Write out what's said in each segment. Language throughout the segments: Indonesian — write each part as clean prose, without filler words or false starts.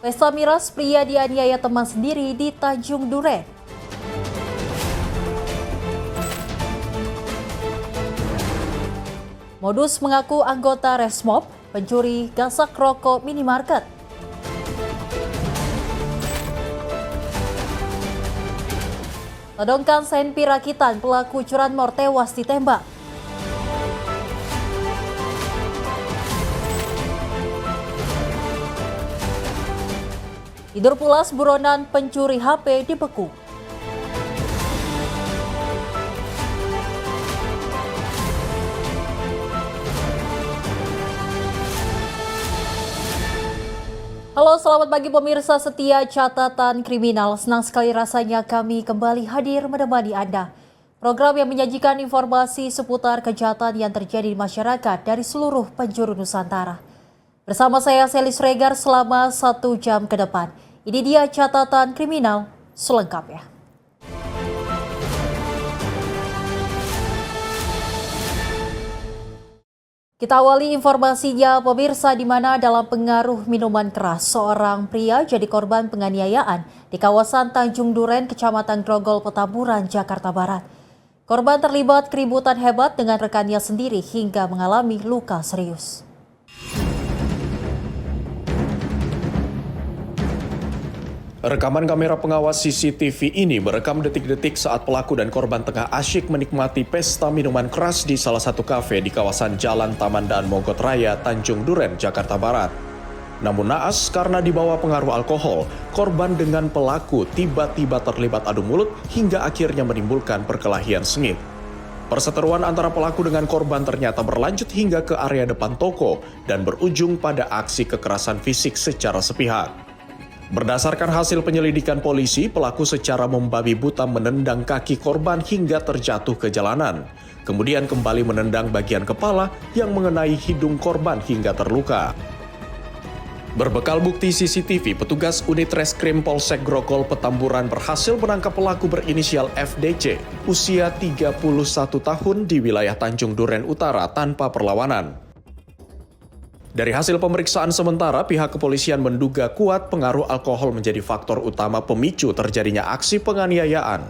Pesta miras, pria dianiaya teman sendiri di Tanjung Duren. Modus mengaku anggota Resmob, pencuri gasak rokok minimarket. Todongkan Senpi Rakitan, pelaku curanmor tewas ditembak. Tidur pulas, buronan pencuri HP dibeku. Halo, selamat pagi pemirsa setia Catatan Kriminal. Senang sekali rasanya kami kembali hadir menemani Anda. Program yang menyajikan informasi seputar kejahatan yang terjadi di masyarakat dari seluruh penjuru Nusantara. Bersama saya Selis Regar selama 1 jam ke depan. Ini dia Catatan Kriminal selengkapnya. Kita awali informasinya pemirsa, di mana dalam pengaruh minuman keras seorang pria jadi korban penganiayaan di kawasan Tanjung Duren, Kecamatan Grogol, Petamburan, Jakarta Barat. Korban terlibat keributan hebat dengan rekannya sendiri hingga mengalami luka serius. Rekaman kamera pengawas CCTV ini merekam detik-detik saat pelaku dan korban tengah asyik menikmati pesta minuman keras di salah satu kafe di kawasan Jalan Taman Daan Mogot Raya, Tanjung Duren, Jakarta Barat. Namun naas, karena dibawa pengaruh alkohol, korban dengan pelaku tiba-tiba terlibat adu mulut hingga akhirnya menimbulkan perkelahian sengit. Perseteruan antara pelaku dengan korban ternyata berlanjut hingga ke area depan toko dan berujung pada aksi kekerasan fisik secara sepihak. Berdasarkan hasil penyelidikan polisi, pelaku secara membabi buta menendang kaki korban hingga terjatuh ke jalanan. Kemudian kembali menendang bagian kepala yang mengenai hidung korban hingga terluka. Berbekal bukti CCTV, petugas unit Reskrim Polsek Grogol Petamburan berhasil menangkap pelaku berinisial FDC, usia 31 tahun di wilayah Tanjung Duren Utara tanpa perlawanan. Dari hasil pemeriksaan sementara, pihak kepolisian menduga kuat pengaruh alkohol menjadi faktor utama pemicu terjadinya aksi penganiayaan.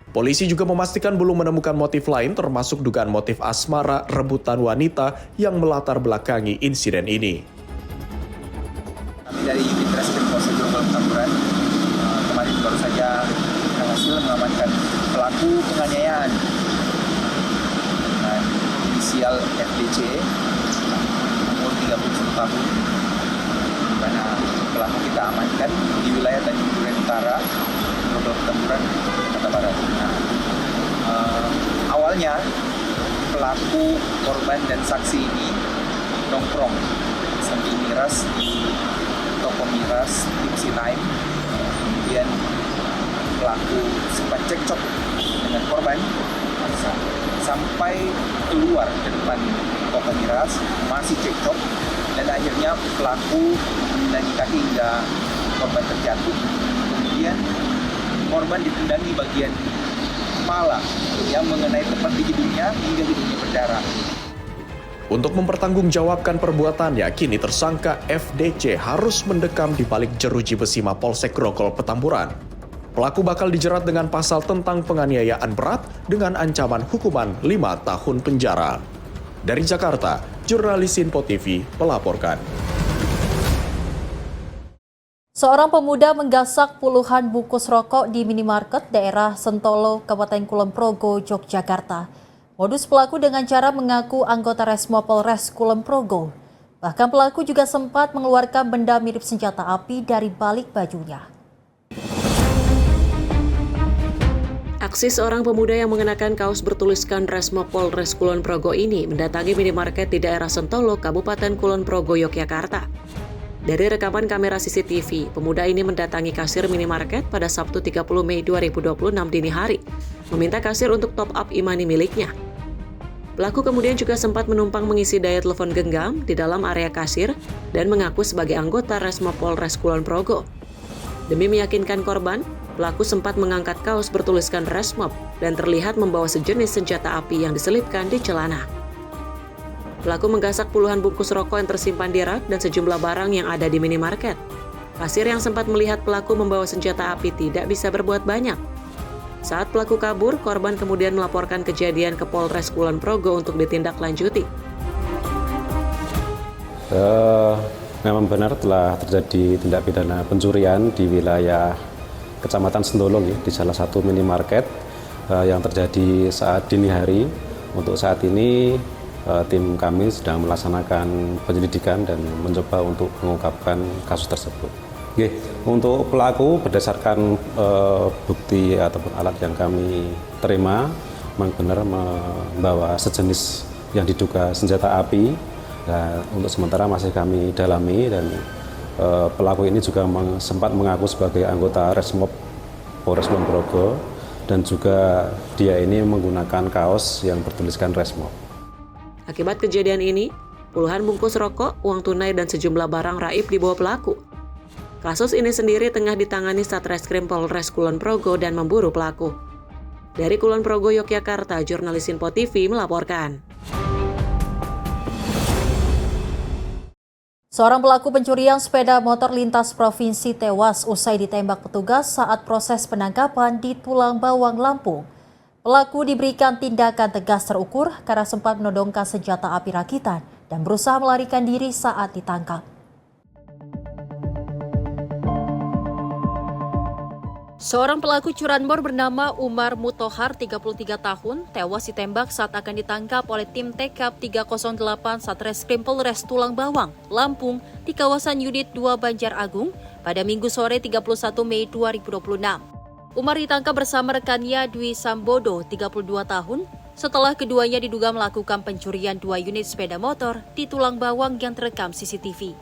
Polisi juga memastikan belum menemukan motif lain, termasuk dugaan motif asmara rebutan wanita yang melatar belakangi insiden ini. Kami dari unit Reskrim Polsek Grogol Petamburan kemarin baru saja berhasil mengamankan pelaku penganiayaan dengan inisial FDC, 31 tahun, karena pelaku kita amankan di wilayah Tanjung Duren Utara, Grogol Petamburan, Jakarta Barat. Awalnya pelaku, korban dan saksi ini nongkrong sambil miras di toko miras Tipsy Time. Kemudian pelaku sempat cekcok dengan korban sampai keluar ke depan toko miras, masih cekcok, dan akhirnya pelaku menendangi kaki hingga korban terjatuh. Kemudian korban ditendangi bagian kepala yang mengenai tepat di hidungnya hingga hidungnya berdarah. Untuk mempertanggungjawabkan perbuatannya, kini tersangka FDC harus mendekam di balik jeruji besi Mapolsek Grogol Petamburan. Pelaku bakal dijerat dengan pasal tentang penganiayaan berat dengan ancaman hukuman 5 tahun penjara. Dari Jakarta, jurnalis Info TV melaporkan. Seorang pemuda menggasak puluhan bungkus rokok di minimarket daerah Sentolo, Kabupaten Kulon Progo, Yogyakarta. Modus pelaku dengan cara mengaku anggota Resmo Polres Kulon Progo. Bahkan pelaku juga sempat mengeluarkan benda mirip senjata api dari balik bajunya. Aksi seorang pemuda yang mengenakan kaos bertuliskan Resmo Polres Kulon Progo ini mendatangi minimarket di daerah Sentolo, Kabupaten Kulon Progo, Yogyakarta. Dari rekaman kamera CCTV, pemuda ini mendatangi kasir minimarket pada Sabtu 30 Mei 2026 dini hari, meminta kasir untuk top up e-money miliknya. Pelaku kemudian juga sempat menumpang mengisi daya telepon genggam di dalam area kasir dan mengaku sebagai anggota Resmo Polres Kulon Progo. Demi meyakinkan korban, pelaku sempat mengangkat kaos bertuliskan Resmob dan terlihat membawa sejenis senjata api yang diselipkan di celana. Pelaku menggasak puluhan bungkus rokok yang tersimpan di rak dan sejumlah barang yang ada di minimarket. Kasir yang sempat melihat pelaku membawa senjata api tidak bisa berbuat banyak. Saat pelaku kabur, korban kemudian melaporkan kejadian ke Polres Kulon Progo untuk ditindaklanjuti. Memang benar telah terjadi tindak pidana pencurian di wilayah Kecamatan Sentolong di salah satu minimarket yang terjadi saat dini hari. Untuk saat ini tim kami sedang melaksanakan penyelidikan dan mencoba untuk mengungkapkan kasus tersebut. Untuk pelaku berdasarkan bukti ataupun alat yang kami terima memang benar membawa sejenis yang diduga senjata api. Nah, untuk sementara masih kami dalami dan pelaku ini juga sempat mengaku sebagai anggota Resmob Polres Kulon Progo dan juga dia ini menggunakan kaos yang bertuliskan Resmob. Akibat kejadian ini, puluhan bungkus rokok, uang tunai dan sejumlah barang raib dibawa pelaku. Kasus ini sendiri tengah ditangani Satreskrim Polres Kulon Progo dan memburu pelaku. Dari Kulon Progo, Yogyakarta, jurnalis Info TV melaporkan. Seorang pelaku pencurian sepeda motor lintas provinsi tewas usai ditembak petugas saat proses penangkapan di Tulang Bawang, Lampung. Pelaku diberikan tindakan tegas terukur karena sempat menodongkan senjata api rakitan dan berusaha melarikan diri saat ditangkap. Seorang pelaku curanmor bernama Umar Mutohar, 33 tahun, tewas ditembak saat akan ditangkap oleh tim TKP 308 Satreskrim Polres Tulang Bawang, Lampung di kawasan Unit 2 Banjar Agung pada Minggu sore 31 Mei 2026. Umar ditangkap bersama rekannya Dwi Sambodo, 32 tahun, setelah keduanya diduga melakukan pencurian 2 unit sepeda motor di Tulang Bawang yang terekam CCTV.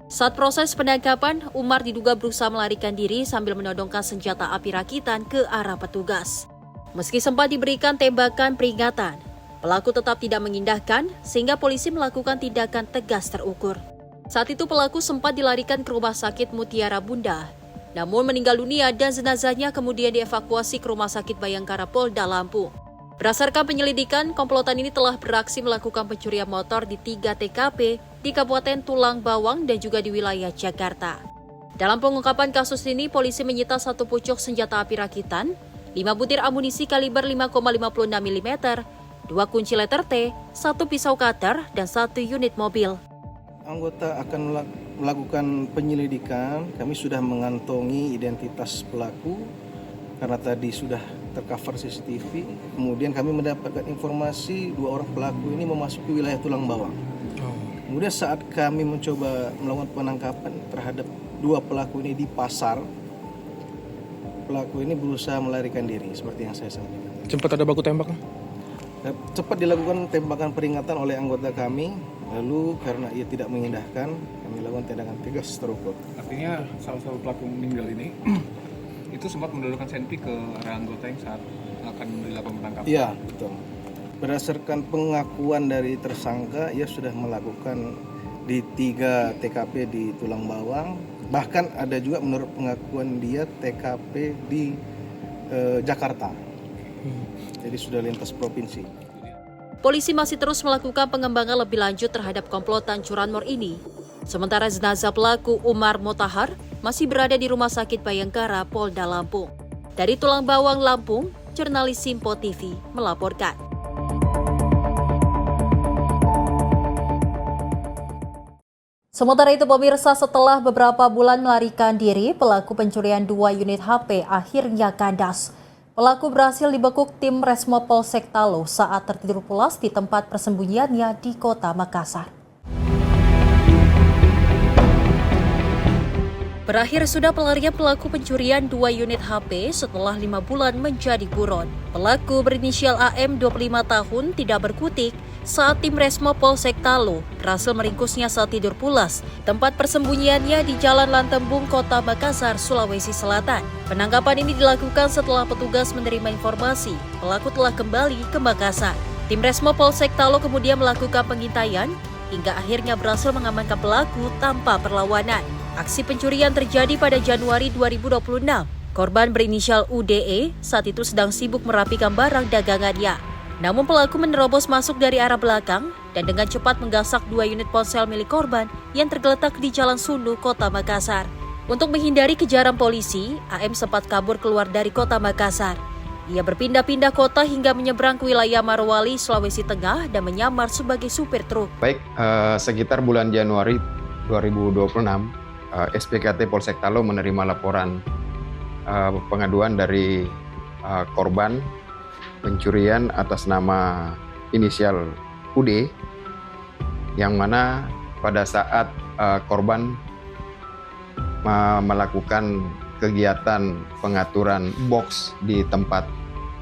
Saat proses penangkapan, Umar diduga berusaha melarikan diri sambil menodongkan senjata api rakitan ke arah petugas. Meski sempat diberikan tembakan peringatan, pelaku tetap tidak mengindahkan sehingga polisi melakukan tindakan tegas terukur. Saat itu pelaku sempat dilarikan ke Rumah Sakit Mutiara Bunda, namun meninggal dunia dan jenazahnya kemudian dievakuasi ke Rumah Sakit Bayangkara Polda Lampung. Berdasarkan penyelidikan, komplotan ini telah beraksi melakukan pencurian motor di 3 TKP di Kabupaten Tulang Bawang dan juga di wilayah Jakarta. Dalam pengungkapan kasus ini, polisi menyita 1 pucuk senjata api rakitan, 5 butir amunisi kaliber 5,56 mm, 2 kunci letter T, 1 pisau cutter, dan 1 unit mobil. Anggota akan melakukan penyelidikan. Kami sudah mengantongi identitas pelaku karena tadi sudah tercover CCTV. Kemudian kami mendapatkan informasi 2 orang pelaku ini memasuki wilayah Tulang Bawang. Kemudian saat kami mencoba melakukan penangkapan terhadap 2 pelaku ini di pasar, pelaku ini berusaha melarikan diri seperti yang saya sampaikan. Sempat ada baku tembak? Cepat dilakukan tembakan peringatan oleh anggota kami, lalu karena ia tidak mengindahkan, kami lakukan tindakan tegas terukur. Artinya salah satu pelaku meninggal ini itu sempat mendorongkan senpi ke area anggota yang saat akan dilakukan penangkapan? Iya, betul. Berdasarkan pengakuan dari tersangka, ia sudah melakukan di 3 TKP di Tulang Bawang. Bahkan ada juga menurut pengakuan dia TKP di Jakarta. Jadi sudah lintas provinsi. Polisi masih terus melakukan pengembangan lebih lanjut terhadap komplotan curanmor ini. Sementara jenazah pelaku Umar Mutahar masih berada di Rumah Sakit Bayangkara Polda Lampung. Dari Tulang Bawang, Lampung, jurnalis Info TV melaporkan. Sementara itu pemirsa, setelah beberapa bulan melarikan diri, pelaku pencurian 2 unit HP akhirnya kandas. Pelaku berhasil dibekuk tim Resmob Polsek Talo saat tertidur pulas di tempat persembunyiannya di Kota Makassar. Berakhir sudah pelarian pelaku pencurian 2 unit HP setelah 5 bulan menjadi buron. Pelaku berinisial AM 25 tahun tidak berkutik saat tim Resmob Polsek Talo berhasil meringkusnya saat tidur pulas, tempat persembunyiannya di Jalan Lantembung, Kota Makassar, Sulawesi Selatan. Penangkapan ini dilakukan setelah petugas menerima informasi pelaku telah kembali ke Makassar. Tim Resmob Polsek Talo kemudian melakukan pengintaian hingga akhirnya berhasil mengamankan pelaku tanpa perlawanan. Aksi pencurian terjadi pada Januari 2026. Korban berinisial UDE saat itu sedang sibuk merapikan barang dagangannya. Namun pelaku menerobos masuk dari arah belakang dan dengan cepat menggasak 2 unit ponsel milik korban yang tergeletak di Jalan Sundu, Kota Makassar. Untuk menghindari kejaran polisi, AM sempat kabur keluar dari kota Makassar. Ia berpindah-pindah kota hingga menyeberang ke wilayah Morowali, Sulawesi Tengah dan menyamar sebagai supir truk. Baik, sekitar bulan Januari 2026, SPKT Polsek Talo menerima laporan pengaduan dari korban pencurian atas nama inisial UD, yang mana pada saat korban melakukan kegiatan pengaturan box di tempat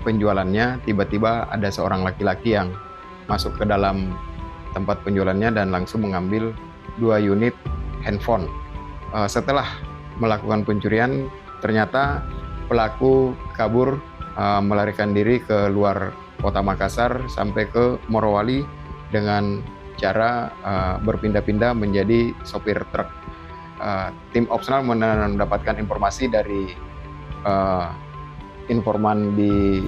penjualannya, tiba-tiba ada seorang laki-laki yang masuk ke dalam tempat penjualannya dan langsung mengambil 2 unit handphone. Setelah melakukan pencurian, ternyata pelaku kabur melarikan diri ke luar kota Makassar sampai ke Morowali dengan cara berpindah-pindah menjadi sopir truk. Tim opsional mendapatkan informasi dari informan di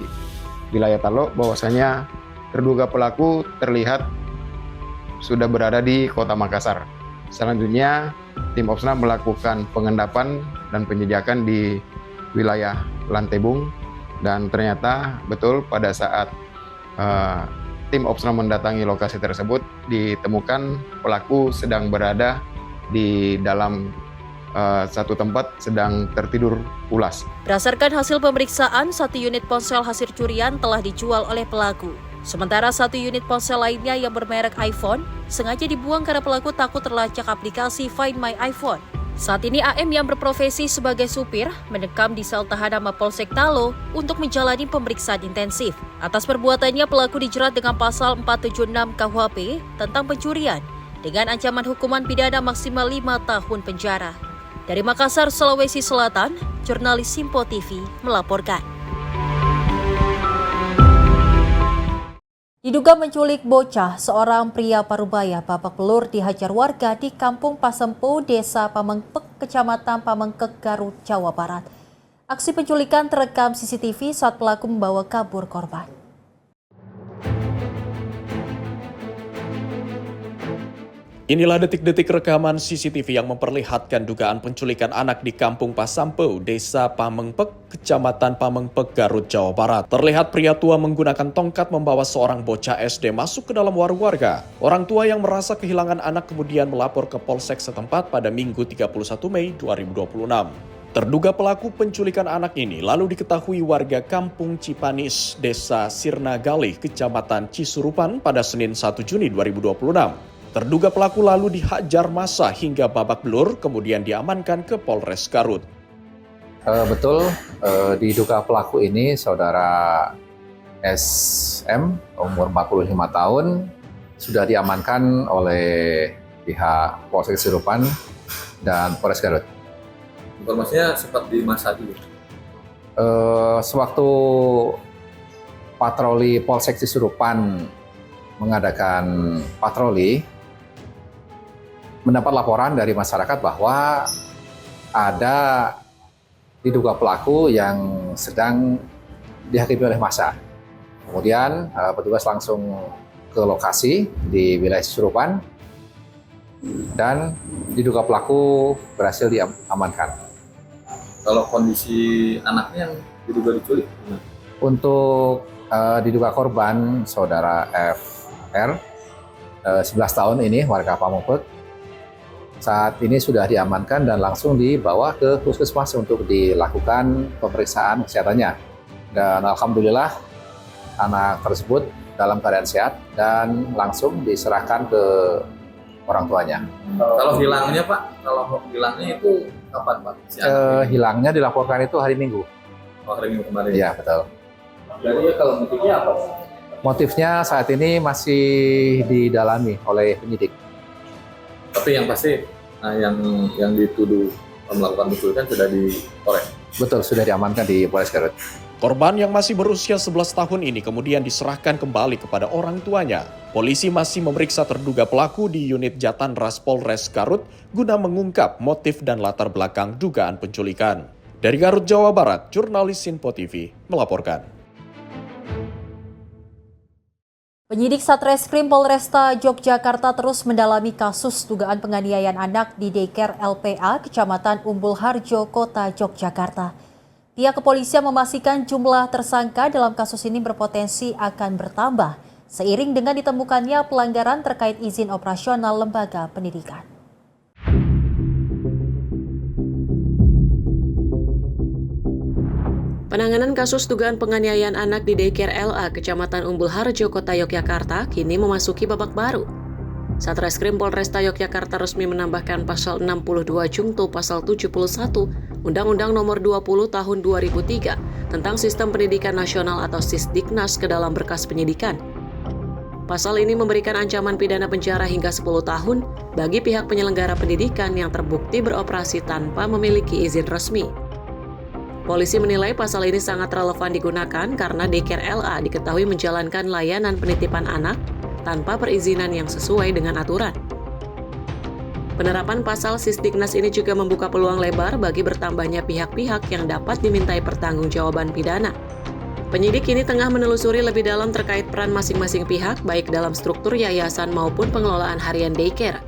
wilayah Talo bahwasanya terduga pelaku terlihat sudah berada di kota Makassar. Selanjutnya, tim opsional melakukan pengendapan dan penjejakan di wilayah Lantebung, dan ternyata betul pada saat tim opsional mendatangi lokasi tersebut ditemukan pelaku sedang berada di dalam satu tempat sedang tertidur pulas. Berdasarkan hasil pemeriksaan, 1 unit ponsel hasil curian telah dijual oleh pelaku. Sementara 1 unit ponsel lainnya yang bermerek iPhone sengaja dibuang karena pelaku takut terlacak aplikasi Find My iPhone. Saat ini AM yang berprofesi sebagai supir mendekam di sel tahanan Mapolsek Talo untuk menjalani pemeriksaan intensif. Atas perbuatannya, pelaku dijerat dengan pasal 476 KUHP tentang pencurian dengan ancaman hukuman pidana maksimal 5 tahun penjara. Dari Makassar, Sulawesi Selatan, jurnalis Simpo TV melaporkan. Diduga menculik bocah, seorang pria Parubaya babak belur dihajar warga di Kampung Pasempu, Desa Pamengpek, Kecamatan Pamengkek, Garut, Jawa Barat. Aksi penculikan terekam CCTV saat pelaku membawa kabur korban. Inilah detik-detik rekaman CCTV yang memperlihatkan dugaan penculikan anak di Kampung Pasampu, Desa Pamengpek, Kecamatan Pamengpek, Garut, Jawa Barat. Terlihat pria tua menggunakan tongkat membawa seorang bocah SD masuk ke dalam warung warga. Orang tua yang merasa kehilangan anak kemudian melapor ke Polsek setempat pada Minggu 31 Mei 2026. Terduga pelaku penculikan anak ini lalu diketahui warga Kampung Cipanis, Desa Sirna Galih, Kecamatan Cisurupan pada Senin 1 Juni 2026. Terduga pelaku lalu dihajar massa hingga babak belur, kemudian diamankan ke Polres Garut. Betul, diduga pelaku ini saudara SM, umur 45 tahun, sudah diamankan oleh pihak Polsek Cisurupan dan Polres Garut. Informasinya sempat di masa dulu? Sewaktu patroli Polsek Cisurupan mengadakan patroli, mendapat laporan dari masyarakat bahwa ada diduga pelaku yang sedang dihakimi oleh massa. Kemudian petugas langsung ke lokasi di wilayah Cisurupan dan diduga pelaku berhasil diamankan. Kalau kondisi anaknya yang diduga diculik? Untuk diduga korban, saudara FR, 11 tahun ini, warga Pamengpek, saat ini sudah diamankan dan langsung dibawa ke puskesmas untuk dilakukan pemeriksaan kesehatannya. Dan alhamdulillah anak tersebut dalam keadaan sehat dan langsung diserahkan ke orang tuanya. Kalau hilangnya Pak, kalau hilangnya itu kapan Pak? Hilangnya dilaporkan itu hari Minggu. Oh, hari Minggu kemarin? Iya, betul. Jadi kalau motifnya apa? Motifnya saat ini masih didalami oleh penyidik. Tapi yang pasti yang dituduh melakukan penculikan sudah Polres. Betul, sudah diamankan di Polres Garut. Korban yang masih berusia 11 tahun ini kemudian diserahkan kembali kepada orang tuanya. Polisi masih memeriksa terduga pelaku di unit Jatan Ras Polres Garut guna mengungkap motif dan latar belakang dugaan penculikan. Dari Garut, Jawa Barat, jurnalis Simpo TV melaporkan. Penyidik Satreskrim Polresta Yogyakarta terus mendalami kasus dugaan penganiayaan anak di daycare LPA, Kecamatan Umbul Harjo, Kota Yogyakarta. Pihak kepolisian memastikan jumlah tersangka dalam kasus ini berpotensi akan bertambah seiring dengan ditemukannya pelanggaran terkait izin operasional lembaga pendidikan. Penanganan kasus dugaan penganiayaan anak di daycare LA Kecamatan Umbul Harjo, Kota Yogyakarta kini memasuki babak baru. Satreskrim Polresta Yogyakarta resmi menambahkan pasal 62 Junto pasal 71 Undang-Undang Nomor 20 Tahun 2003 tentang Sistem Pendidikan Nasional atau Sisdiknas ke dalam berkas penyidikan. Pasal ini memberikan ancaman pidana penjara hingga 10 tahun bagi pihak penyelenggara pendidikan yang terbukti beroperasi tanpa memiliki izin resmi. Polisi menilai pasal ini sangat relevan digunakan karena daycare LA diketahui menjalankan layanan penitipan anak tanpa perizinan yang sesuai dengan aturan. Penerapan pasal Sisdiknas ini juga membuka peluang lebar bagi bertambahnya pihak-pihak yang dapat dimintai pertanggungjawaban pidana. Penyidik kini tengah menelusuri lebih dalam terkait peran masing-masing pihak baik dalam struktur yayasan maupun pengelolaan harian daycare.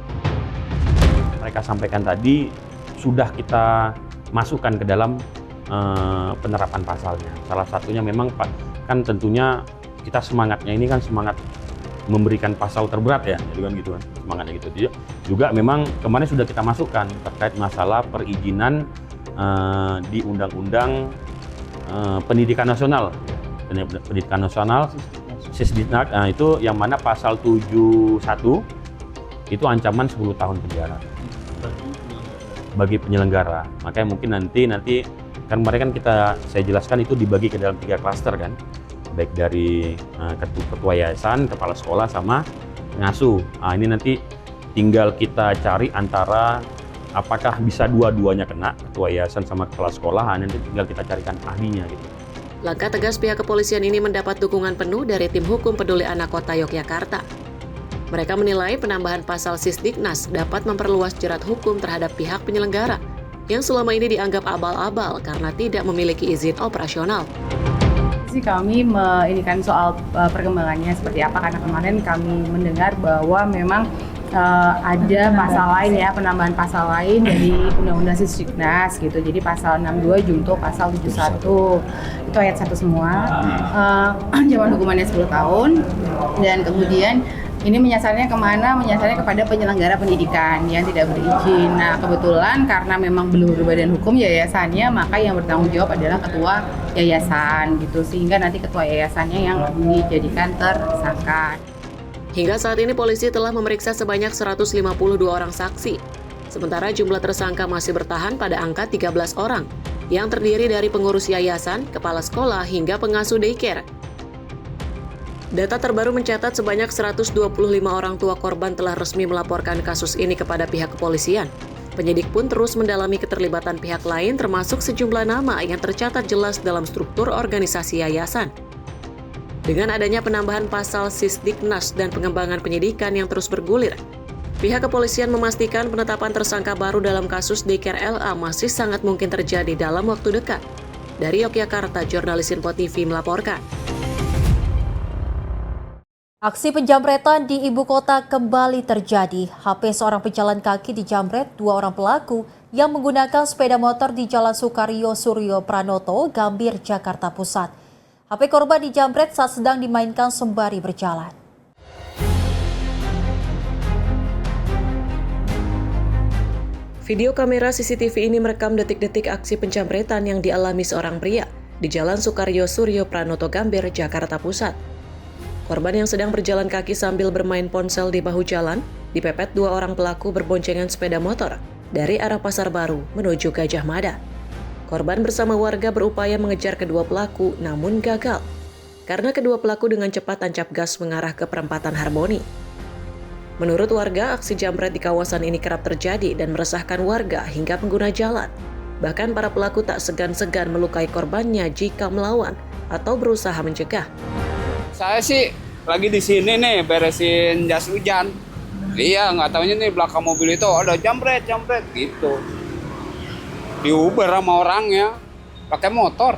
Mereka sampaikan tadi sudah kita masukkan ke dalam penerapan pasalnya. Salah satunya memang kan tentunya kita semangatnya ini kan semangat memberikan pasal terberat ya, jadi kan gitu kan semangatnya gitu. Juga memang kemarin sudah kita masukkan terkait masalah perizinan di Undang-Undang Pendidikan Nasional, Sisdiknas, itu yang mana pasal 71 itu ancaman 10 tahun penjara bagi penyelenggara. Makanya mungkin nanti kan kemarin kan saya jelaskan itu dibagi ke dalam 3 klaster kan, baik dari ketua yayasan, kepala sekolah, sama pengasuh. Ini nanti tinggal kita cari antara apakah bisa dua-duanya kena, ketua yayasan sama kepala sekolah, nanti tinggal kita carikan ahlinya gitu. Langkah tegas pihak kepolisian ini mendapat dukungan penuh dari tim hukum peduli anak Kota Yogyakarta. Mereka menilai penambahan pasal Sisdiknas dapat memperluas jerat hukum terhadap pihak penyelenggara yang selama ini dianggap abal-abal karena tidak memiliki izin operasional. Kami menginikan soal perkembangannya seperti apa, karena kemarin kami mendengar bahwa memang ada pasal lain ya, penambahan pasal lain dari Undang-Undang Sisdiknas gitu. Jadi pasal 62 Junto pasal 71 itu ayat 1 semua. Ancaman hukumannya 10 tahun dan kemudian ini menyasarnya kemana? Menyasarnya kepada penyelenggara pendidikan yang tidak berizin. Nah, kebetulan karena memang belum berbadan hukum yayasannya, maka yang bertanggung jawab adalah ketua yayasan gitu. Sehingga nanti ketua yayasannya yang dijadikan tersangka. Hingga saat ini polisi telah memeriksa sebanyak 152 orang saksi. Sementara jumlah tersangka masih bertahan pada angka 13 orang, yang terdiri dari pengurus yayasan, kepala sekolah, hingga pengasuh daycare. Data terbaru mencatat sebanyak 125 orang tua korban telah resmi melaporkan kasus ini kepada pihak kepolisian. Penyidik pun terus mendalami keterlibatan pihak lain termasuk sejumlah nama yang tercatat jelas dalam struktur organisasi yayasan. Dengan adanya penambahan pasal Sisdiknas dan pengembangan penyidikan yang terus bergulir, pihak kepolisian memastikan penetapan tersangka baru dalam kasus daycare LA masih sangat mungkin terjadi dalam waktu dekat. Dari Yogyakarta, jurnalis Info TV melaporkan. Aksi penjamretan di ibu kota kembali terjadi. HP seorang pejalan kaki dijamret 2 orang pelaku yang menggunakan sepeda motor di Jalan Sukaryo Suryo Pranoto, Gambir, Jakarta Pusat. HP korban dijamret saat sedang dimainkan sembari berjalan. Video kamera CCTV ini merekam detik-detik aksi penjamretan yang dialami seorang pria di Jalan Sukaryo Suryo Pranoto, Gambir, Jakarta Pusat. Korban yang sedang berjalan kaki sambil bermain ponsel di bahu jalan dipepet 2 orang pelaku berboncengan sepeda motor dari arah Pasar Baru menuju Gajah Mada. Korban bersama warga berupaya mengejar kedua pelaku namun gagal karena kedua pelaku dengan cepat tancap gas mengarah ke perempatan Harmoni. Menurut warga, aksi jambret di kawasan ini kerap terjadi dan meresahkan warga hingga pengguna jalan. Bahkan para pelaku tak segan-segan melukai korbannya jika melawan atau berusaha mencegah. Saya sih lagi di sini nih beresin jas hujan. Iya, nggak taunya nih belakang mobil itu ada jambret gitu. Di Uber sama orangnya pakai motor.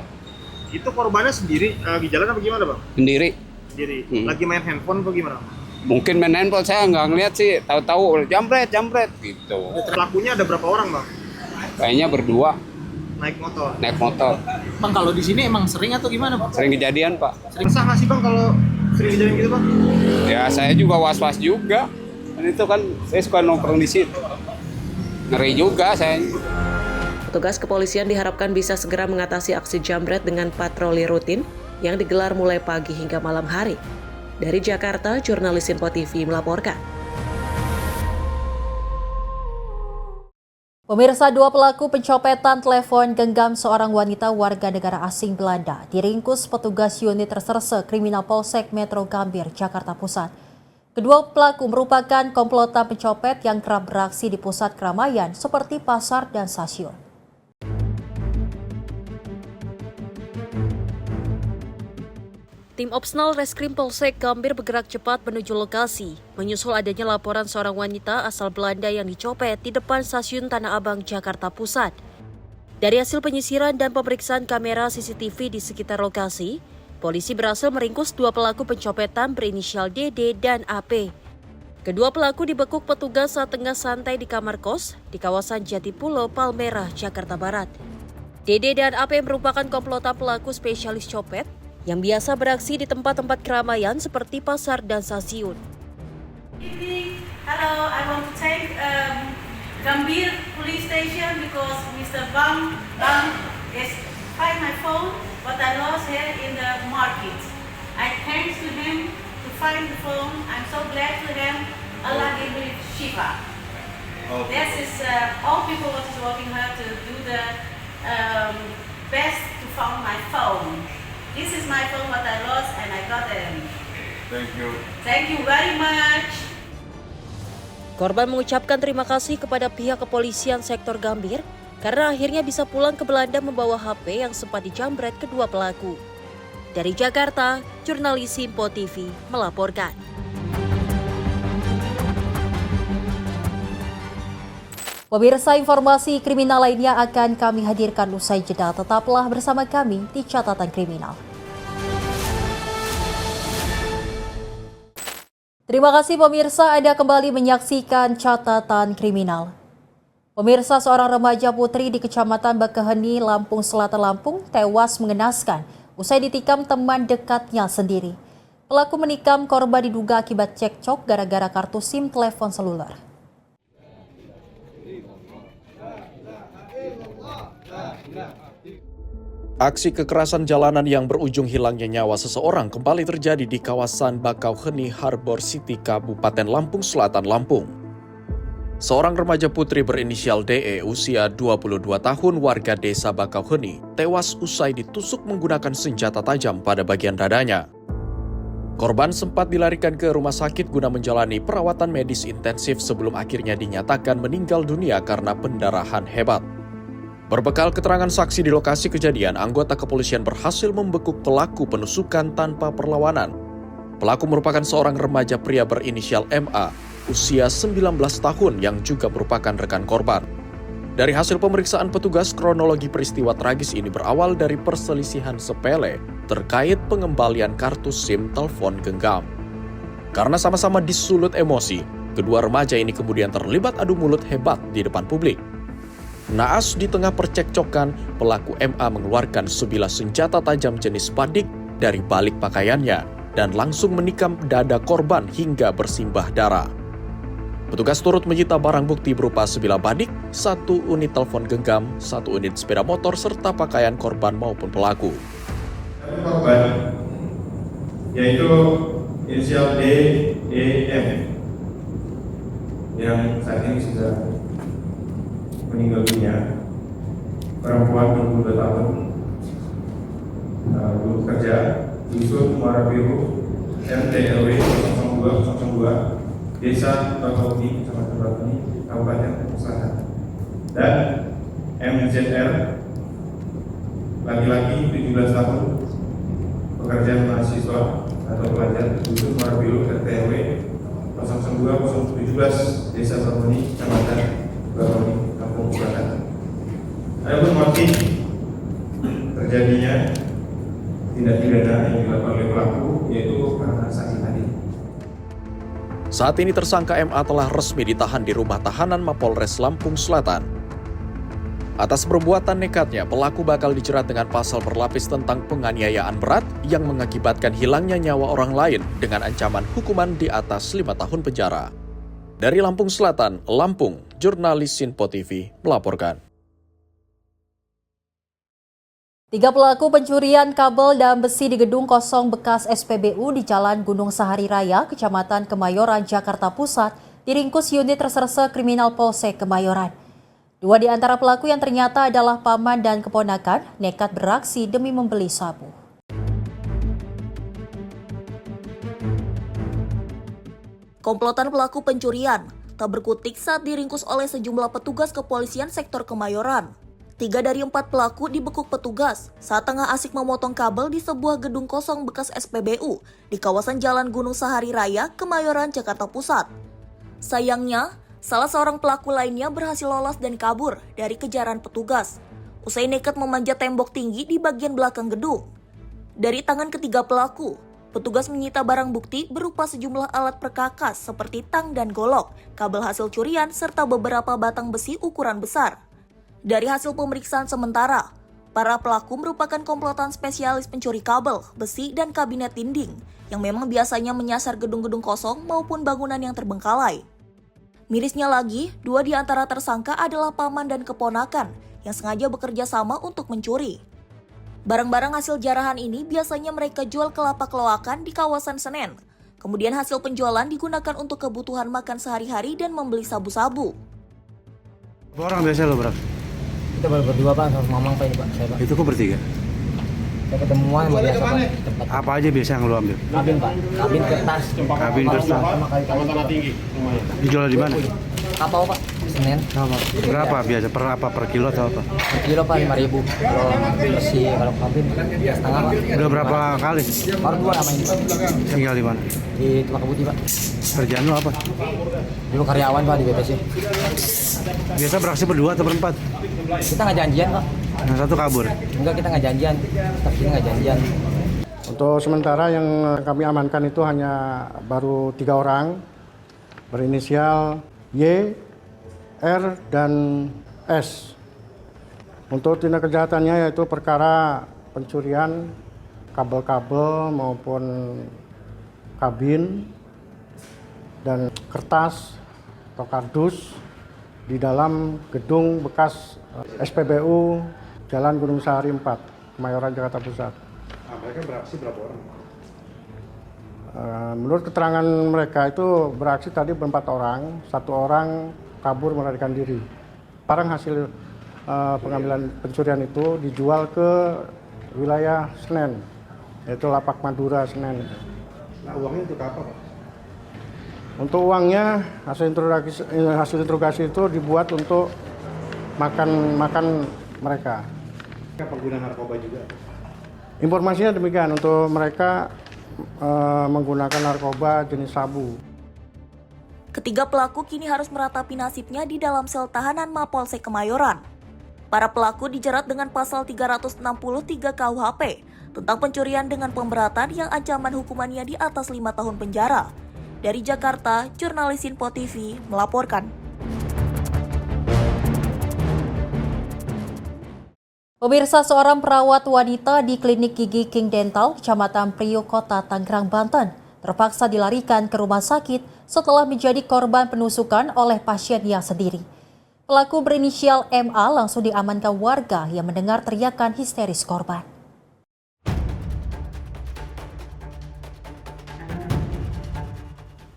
Itu korbannya sendiri di jalan apa gimana, Bang? Sendiri. sendiri. Lagi main handphone atau gimana? Mungkin main handphone, saya nggak ngeliat sih. Tahu-tahu jambret gitu. Pelakunya ada berapa orang, Bang? Kayaknya berdua Naik motor. Bang, kalau di sini emang sering atau gimana, Bang? Sering kejadian, Pak. Resah nggak sih, Bang, kalau sering kejadian gitu, Bang? Ya saya juga was-was juga. Dan itu kan saya suka nongkrong di situ. Ngeri juga saya. Petugas kepolisian diharapkan bisa segera mengatasi aksi jambret dengan patroli rutin yang digelar mulai pagi hingga malam hari. Dari Jakarta, jurnalis Info TV melaporkan. Pemirsa, 2 pelaku pencopetan telepon genggam seorang wanita warga negara asing Belanda diringkus petugas unit reserse kriminal Polsek Metro Gambir, Jakarta Pusat. Kedua pelaku merupakan komplotan pencopet yang kerap beraksi di pusat keramaian seperti pasar dan stasiun. Tim Opsnal Reskrim Polsek Gambir bergerak cepat menuju lokasi, menyusul adanya laporan seorang wanita asal Belanda yang dicopet di depan stasiun Tanah Abang, Jakarta Pusat. Dari hasil penyisiran dan pemeriksaan kamera CCTV di sekitar lokasi, polisi berhasil meringkus 2 pelaku pencopetan berinisial DD dan AP. Kedua pelaku dibekuk petugas saat tengah santai di kamar kos di kawasan Jatipulo, Palmerah, Jakarta Barat. DD dan AP merupakan komplotan pelaku spesialis copet yang biasa beraksi di tempat-tempat keramaian seperti pasar dan stasiun. Hello, I want to thank Gambir Police Station because Mr. Bang is find my phone, but I lost here in the market. I thanks to him to find the phone. I'm so glad to him. Allah give me Shiva. This is all people what is working hard to do the best to find my phone. This is my phone what I lost and I got it. Thank you. Thank you very much. Korban mengucapkan terima kasih kepada pihak kepolisian sektor Gambir karena akhirnya bisa pulang ke Belanda membawa HP yang sempat dijambret kedua pelaku. Dari Jakarta, jurnalis Info TV melaporkan. Pemirsa, informasi kriminal lainnya akan kami hadirkan usai jeda. Tetaplah bersama kami di Catatan Kriminal. Terima kasih pemirsa, Anda kembali menyaksikan Catatan Kriminal. Pemirsa, seorang remaja putri di Kecamatan Bakaheni, Lampung Selatan, Lampung tewas mengenaskan usai ditikam teman dekatnya sendiri. Pelaku menikam korban diduga akibat cekcok gara-gara kartu SIM telepon seluler. Aksi kekerasan jalanan yang berujung hilangnya nyawa seseorang kembali terjadi di kawasan Bakauheni, Harbor City, Kabupaten Lampung Selatan, Lampung. Seorang remaja putri berinisial DE usia 22 tahun warga desa Bakauheni tewas usai ditusuk menggunakan senjata tajam pada bagian dadanya. Korban sempat dilarikan ke rumah sakit guna menjalani perawatan medis intensif sebelum akhirnya dinyatakan meninggal dunia karena pendarahan hebat. Berbekal keterangan saksi di lokasi kejadian, anggota kepolisian berhasil membekuk pelaku penusukan tanpa perlawanan. Pelaku merupakan seorang remaja pria berinisial MA, usia 19 tahun yang juga merupakan rekan korban. Dari hasil pemeriksaan petugas, kronologi peristiwa tragis ini berawal dari perselisihan sepele terkait pengembalian kartu SIM telepon genggam. Karena sama-sama disulut emosi, kedua remaja ini kemudian terlibat adu mulut hebat di depan publik. Naas di tengah percekcokan, pelaku MA mengeluarkan sebilah senjata tajam jenis badik dari balik pakaiannya dan langsung menikam dada korban hingga bersimbah darah. Petugas turut menyita barang bukti berupa sebilah badik, 1 unit telepon genggam, 1 unit sepeda motor, serta pakaian korban maupun pelaku. Korban yaitu inisial DEM yang saat ini sudah meninggal dunia, perempuan 22 tahun, dulu kerja di Dusun Muara Biru, RT/RW 0202, Desa Bakauheni, Kecamatan Bakauheni, Kabupaten Selatan, dan MZR, laki-laki 17 tahun, pekerjaan mahasiswa atau pelajar Dusun Muara Biru, RT/RW 02-017, Desa Bakauheni, Kecamatan Bakauheni, Lampung Selatan. Adapun motif terjadinya tindak pidana yang dilakukan oleh pelaku yaitu karena Saat ini tersangka MA telah resmi ditahan di rumah tahanan Mapolres Lampung Selatan. Atas perbuatan nekatnya, pelaku bakal dijerat dengan pasal berlapis tentang penganiayaan berat yang mengakibatkan hilangnya nyawa orang lain dengan ancaman hukuman di atas 5 tahun penjara. Dari Lampung Selatan, Lampung, jurnalis Sinpo TV melaporkan. 3 pelaku pencurian kabel dan besi di gedung kosong bekas SPBU di Jalan Gunung Sahari Raya, Kecamatan Kemayoran, Jakarta Pusat, diringkus unit reserse kriminal Polsek Kemayoran. 2 di antara pelaku yang ternyata adalah paman dan keponakan nekat beraksi demi membeli sabu. Komplotan pelaku pencurian tak berkutik saat diringkus oleh sejumlah petugas kepolisian sektor Kemayoran. 3 dari 4 pelaku dibekuk petugas saat tengah asik memotong kabel di sebuah gedung kosong bekas SPBU di kawasan Jalan Gunung Sahari Raya, Kemayoran, Jakarta Pusat. Sayangnya, salah seorang pelaku lainnya berhasil lolos dan kabur dari kejaran petugas, usai nekat memanjat tembok tinggi di bagian belakang gedung. Dari tangan ketiga pelaku, petugas menyita barang bukti berupa sejumlah alat perkakas seperti tang dan golok, kabel hasil curian, serta beberapa batang besi ukuran besar. Dari hasil pemeriksaan sementara, para pelaku merupakan komplotan spesialis pencuri kabel, besi, dan kabinet dinding yang memang biasanya menyasar gedung-gedung kosong maupun bangunan yang terbengkalai. Mirisnya lagi, 2 di antara tersangka adalah paman dan keponakan yang sengaja bekerja sama untuk mencuri. Barang-barang hasil jarahan ini biasanya mereka jual ke lapak loakan di kawasan Senen. Kemudian hasil penjualan digunakan untuk kebutuhan makan sehari-hari dan membeli sabu-sabu. Berapa orang biasa lo, Bro? Kita baru berdua Pak, sama mamang Pak ini Pak, saya Pak. Itu kok bertiga? Saya ketemuan sama biasa Pak. Apa aja biasa yang lo ambil? Kabin Pak, kabin kertas. Kabin kertas. Sama kali-kali tinggi. Dijual di mana? Kapau Pak, Senen. Berapa biasa? Per kilo atau apa? Per kilo Pak 5.000. Kalau bersih, kalau kabin 3,5 Pak. Udah berapa kali? Baru 2 sama ini Pak. Tinggal di mana? Di Tembaka Putih Pak. Kerjaan lo apa? Dulu karyawan Pak di BPC. Biasa beraksi berdua atau berempat? Kita nggak janjian Pak. Yang satu kabur? Enggak, kita nggak janjian. Kita nggak janjian. Untuk sementara yang kami amankan itu hanya baru 3 orang berinisial Y, R, dan S. Untuk tindak kejahatannya yaitu perkara pencurian kabel-kabel maupun kabin dan kertas atau kardus di dalam gedung bekas SPBU Jalan Gunung Sahari 4, Kemayoran, Jakarta Pusat. Mereka beraksi berapa orang? Menurut keterangan mereka itu beraksi tadi 4 orang, 1 orang kabur melarikan diri. Barang hasil pengambilan pencurian itu dijual ke wilayah Senen, yaitu Lapak Madura Senen. Nah, uangnya untuk apa, Pak? Untuk uangnya hasil interogasi itu dibuat untuk makan mereka. Pengguna narkoba juga? Informasinya demikian, untuk mereka menggunakan narkoba jenis sabu. Ketiga pelaku kini harus meratapi nasibnya di dalam sel tahanan Mapolsek Kemayoran. Para pelaku dijerat dengan pasal 363 KUHP tentang pencurian dengan pemberatan yang ancaman hukumannya di atas 5 tahun penjara. Dari Jakarta, jurnalis Sinpo TV melaporkan. Pemirsa, seorang perawat wanita di klinik gigi King Dental, Kecamatan Priok, Kota Tangerang, Banten, terpaksa dilarikan ke rumah sakit setelah menjadi korban penusukan oleh pasiennya sendiri. Pelaku berinisial MA langsung diamankan warga yang mendengar teriakan histeris korban.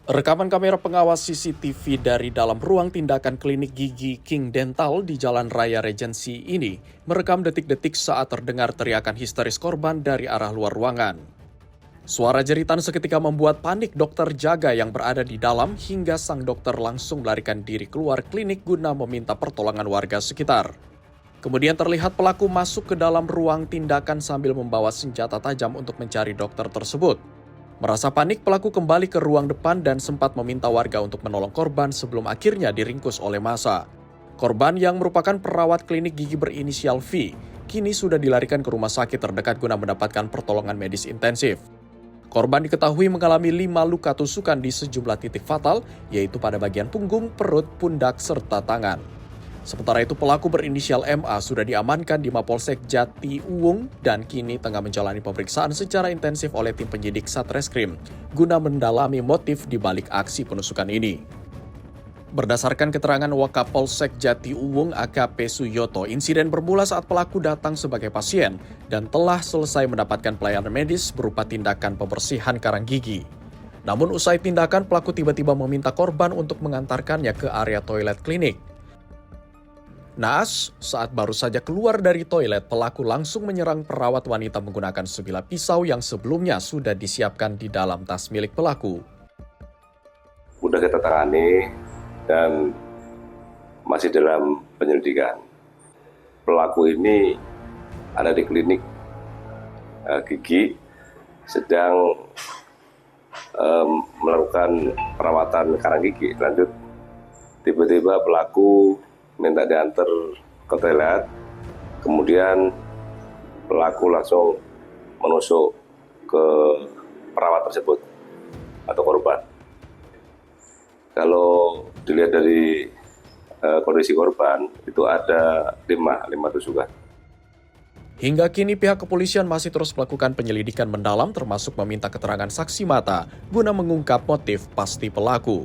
Rekaman kamera pengawas CCTV dari dalam ruang tindakan klinik gigi King Dental di Jalan Raya Regency ini merekam detik-detik saat terdengar teriakan histeris korban dari arah luar ruangan. Suara jeritan seketika membuat panik dokter jaga yang berada di dalam hingga sang dokter langsung melarikan diri keluar klinik guna meminta pertolongan warga sekitar. Kemudian terlihat pelaku masuk ke dalam ruang tindakan sambil membawa senjata tajam untuk mencari dokter tersebut. Merasa panik, pelaku kembali ke ruang depan dan sempat meminta warga untuk menolong korban sebelum akhirnya diringkus oleh massa. Korban yang merupakan perawat klinik gigi berinisial V, kini sudah dilarikan ke rumah sakit terdekat guna mendapatkan pertolongan medis intensif. Korban diketahui mengalami 5 luka tusukan di sejumlah titik fatal, yaitu pada bagian punggung, perut, pundak, serta tangan. Sementara itu pelaku berinisial MA sudah diamankan di Mapolsek Jati Uwung dan kini tengah menjalani pemeriksaan secara intensif oleh tim penyidik Satreskrim guna mendalami motif di balik aksi penusukan ini. Berdasarkan keterangan Wakapolsek Jati Uwung AKP Suyoto, insiden bermula saat pelaku datang sebagai pasien dan telah selesai mendapatkan pelayanan medis berupa tindakan pembersihan karang gigi. Namun usai tindakan, pelaku tiba-tiba meminta korban untuk mengantarkannya ke area toilet klinik. Naas, saat baru saja keluar dari toilet, pelaku langsung menyerang perawat wanita menggunakan sebilah pisau yang sebelumnya sudah disiapkan di dalam tas milik pelaku. Sudah kita tangani dan masih dalam penyelidikan. Pelaku ini ada di klinik gigi, sedang melakukan perawatan karang gigi. Lanjut, tiba-tiba pelaku minta diantar ke toilet, kemudian pelaku langsung menusuk ke perawat tersebut atau korban. Kalau dilihat dari kondisi korban, itu ada 5 tusukan. Hingga kini pihak kepolisian masih terus melakukan penyelidikan mendalam termasuk meminta keterangan saksi mata guna mengungkap motif pasti pelaku.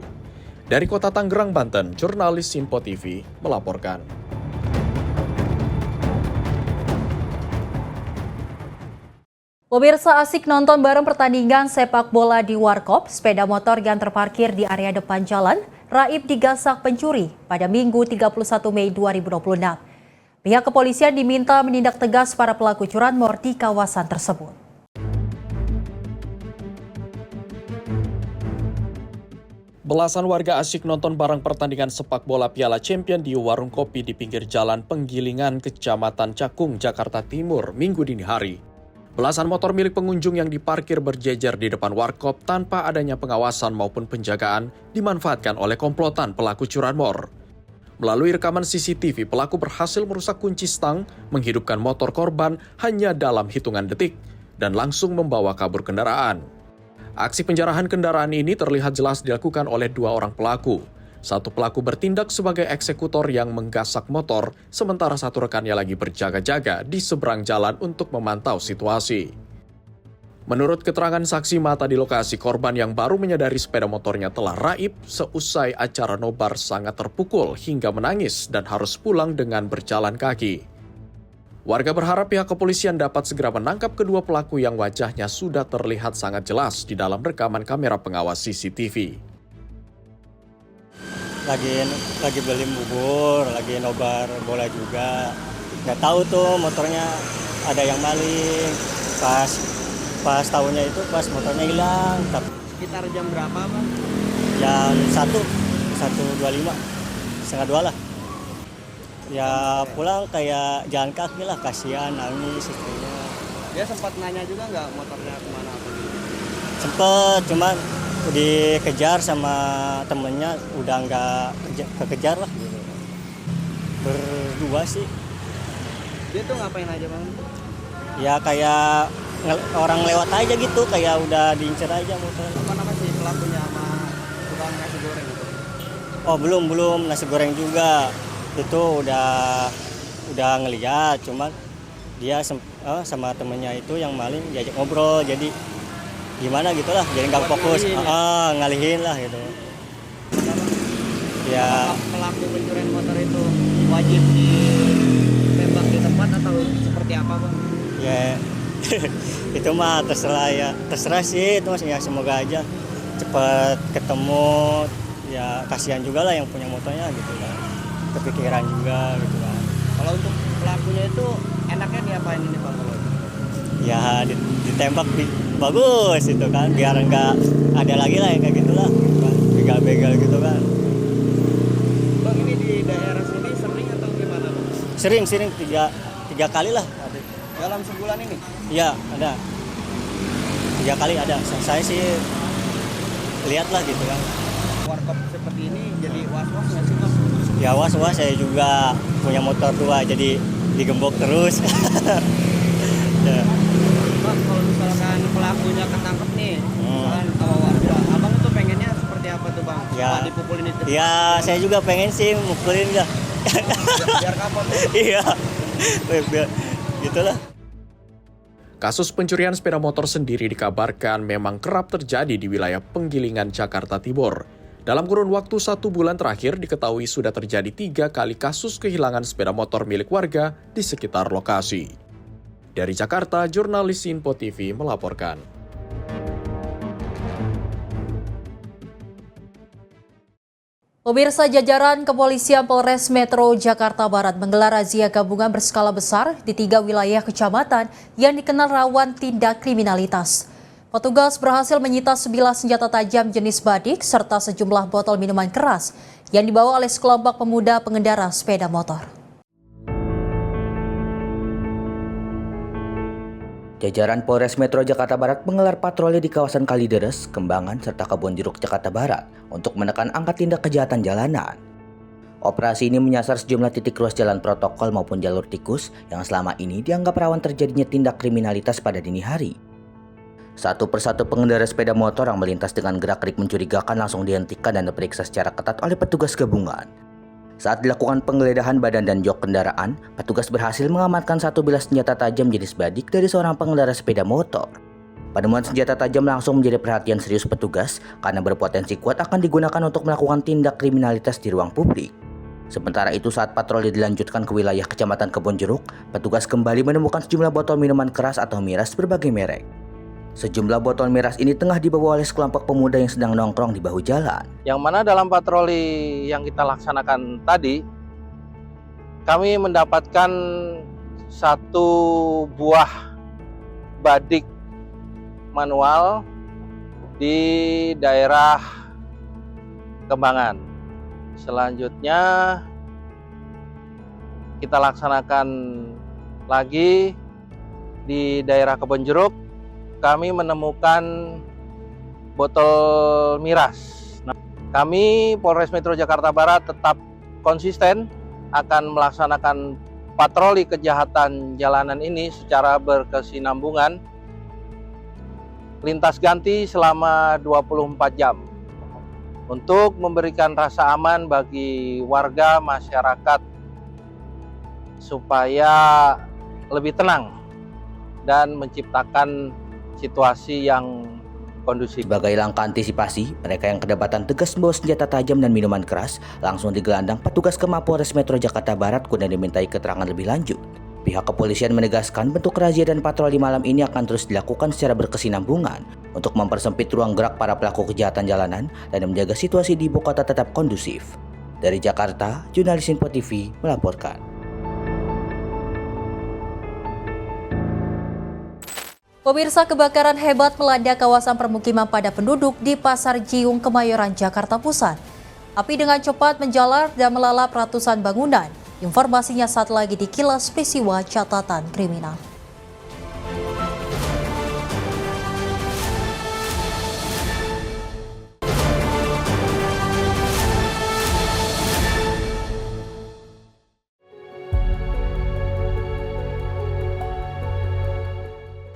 Dari Kota Tangerang, Banten, jurnalis Simpo TV melaporkan. Pemirsa asik nonton bareng pertandingan sepak bola di Warkop, sepeda motor yang terparkir di area depan jalan raib digasak pencuri pada Minggu 31 Mei 2026. Pihak kepolisian diminta menindak tegas para pelaku curanmor di kawasan tersebut. Belasan warga asik nonton bareng pertandingan sepak bola Piala Champion di warung kopi di pinggir jalan Penggilingan, Kecamatan Cakung, Jakarta Timur, Minggu dini hari. Belasan motor milik pengunjung yang diparkir berjejer di depan warkop tanpa adanya pengawasan maupun penjagaan dimanfaatkan oleh komplotan pelaku curanmor. Melalui rekaman CCTV, pelaku berhasil merusak kunci stang, menghidupkan motor korban hanya dalam hitungan detik, dan langsung membawa kabur kendaraan. Aksi penjarahan kendaraan ini terlihat jelas dilakukan oleh 2 orang pelaku. Satu pelaku bertindak sebagai eksekutor yang menggasak motor, sementara satu rekannya lagi berjaga-jaga di seberang jalan untuk memantau situasi. Menurut keterangan saksi mata di lokasi, korban yang baru menyadari sepeda motornya telah raib seusai acara nobar sangat terpukul hingga menangis dan harus pulang dengan berjalan kaki. Warga berharap pihak kepolisian dapat segera menangkap kedua pelaku yang wajahnya sudah terlihat sangat jelas di dalam rekaman kamera pengawas CCTV. Lagi beli bubur, lagi nobar bola juga. Nggak tahu tuh motornya ada yang maling. Pas tahunya itu pas motornya hilang. Sekitar jam berapa, Bang? Jam 1:25, setengah 2 lah. Ya pulang kayak jalan kaki lah, kasihan, nangis istrinya. Dia sempat nanya juga nggak motornya kemana? Sempet, cuman dikejar sama temennya, udah nggak kekejar lah gitu. Berdua sih. Dia tuh ngapain aja, Bang? Ya kayak orang lewat aja gitu, kayak udah diincer aja motor. Apa namanya sih pelakunya sama tukang nasi goreng gitu? Oh belum nasi goreng juga. Itu udah ngeliat, cuman dia sama temennya itu yang maling diajak ngobrol, jadi gimana gitulah, jadi nggak fokus, ngalihin lah gitu. Ya. Pelaku pencurian motor itu wajib ditembak di tempat atau seperti apa, Bang? Ya, itu mah terserah sih, itu ya semoga aja cepat ketemu. Ya kasihan juga lah yang punya motornya gitu kan, kepikiran juga gitu kan. Kalau untuk pelakunya itu enaknya diapain ini, Bang? Ya ditembak bagus itu kan, biar nggak ada lagi lah yang kayak gitulah, begal-begal gitu kan. Bang, ini di daerah sini sering atau gimana, Bang? Sering tiga kali lah. Dalam sebulan ini? Iya ada, 3 kali ada. Saya sih lihat lah gitu kan. Warkop seperti ini jadi was-was nggak sih, Bang? Ya was-was, saya juga punya motor 2 jadi digembok terus. Ya. Bang, bang, kalau misalkan pelakunya ketangkep nih, misalkan sama warga, abang tuh pengennya seperti apa tuh bang? Ya, Pak dipukulin itu? Ya saya juga pengen sih mukulin dah. Biar kapok. Iya, biar gitulah. Kasus pencurian sepeda motor sendiri dikabarkan memang kerap terjadi di wilayah Penggilingan, Jakarta Timur. Dalam kurun waktu 1 bulan terakhir diketahui sudah terjadi 3 kali kasus kehilangan sepeda motor milik warga di sekitar lokasi. Dari Jakarta, jurnalis Info TV melaporkan. Pemirsa, jajaran Kepolisian Polres Metro Jakarta Barat menggelar razia gabungan berskala besar di 3 wilayah kecamatan yang dikenal rawan tindak kriminalitas. Petugas berhasil menyita 9 senjata tajam jenis badik serta sejumlah botol minuman keras yang dibawa oleh sekelompok pemuda pengendara sepeda motor. Jajaran Polres Metro Jakarta Barat menggelar patroli di kawasan Kalideres, Kembangan, serta Kebon Jeruk, Jakarta Barat untuk menekan angka tindak kejahatan jalanan. Operasi ini menyasar sejumlah titik ruas jalan protokol maupun jalur tikus yang selama ini dianggap rawan terjadinya tindak kriminalitas pada dini hari. Satu persatu pengendara sepeda motor yang melintas dengan gerak-gerik mencurigakan langsung dihentikan dan diperiksa secara ketat oleh petugas gabungan. Saat dilakukan penggeledahan badan dan jok kendaraan, petugas berhasil mengamankan 1 bilah senjata tajam jenis badik dari seorang pengendara sepeda motor. Penemuan senjata tajam langsung menjadi perhatian serius petugas karena berpotensi kuat akan digunakan untuk melakukan tindak kriminalitas di ruang publik. Sementara itu, saat patroli dilanjutkan ke wilayah Kecamatan Kebon Jeruk, petugas kembali menemukan sejumlah botol minuman keras atau miras berbagai merek. Sejumlah botol miras ini tengah dibawa oleh sekelompok pemuda yang sedang nongkrong di bahu jalan. Yang mana dalam patroli yang kita laksanakan tadi, kami mendapatkan 1 buah badik manual di daerah Kembangan. Selanjutnya kita laksanakan lagi di daerah Kebon Jeruk. Kami menemukan botol miras. Nah, kami Polres Metro Jakarta Barat tetap konsisten akan melaksanakan patroli kejahatan jalanan ini secara berkesinambungan, lintas ganti selama 24 jam untuk memberikan rasa aman bagi warga masyarakat supaya lebih tenang dan menciptakan situasi yang kondusif. Sebagai langkah antisipasi, mereka yang kedapatan tegas membawa senjata tajam dan minuman keras langsung digelandang petugas ke Mapolres Metro Jakarta Barat guna dimintai keterangan lebih lanjut. Pihak kepolisian menegaskan bentuk razia dan patroli malam ini akan terus dilakukan secara berkesinambungan untuk mempersempit ruang gerak para pelaku kejahatan jalanan dan menjaga situasi di ibu kota tetap kondusif. Dari Jakarta, jurnalis Info TV melaporkan. Pemirsa, kebakaran hebat melanda kawasan permukiman padat penduduk di Pasar Jiung, Kemayoran, Jakarta Pusat. Api dengan cepat menjalar dan melalap ratusan bangunan. Informasinya saat lagi di Kilas Peristiwa Catatan Kriminal.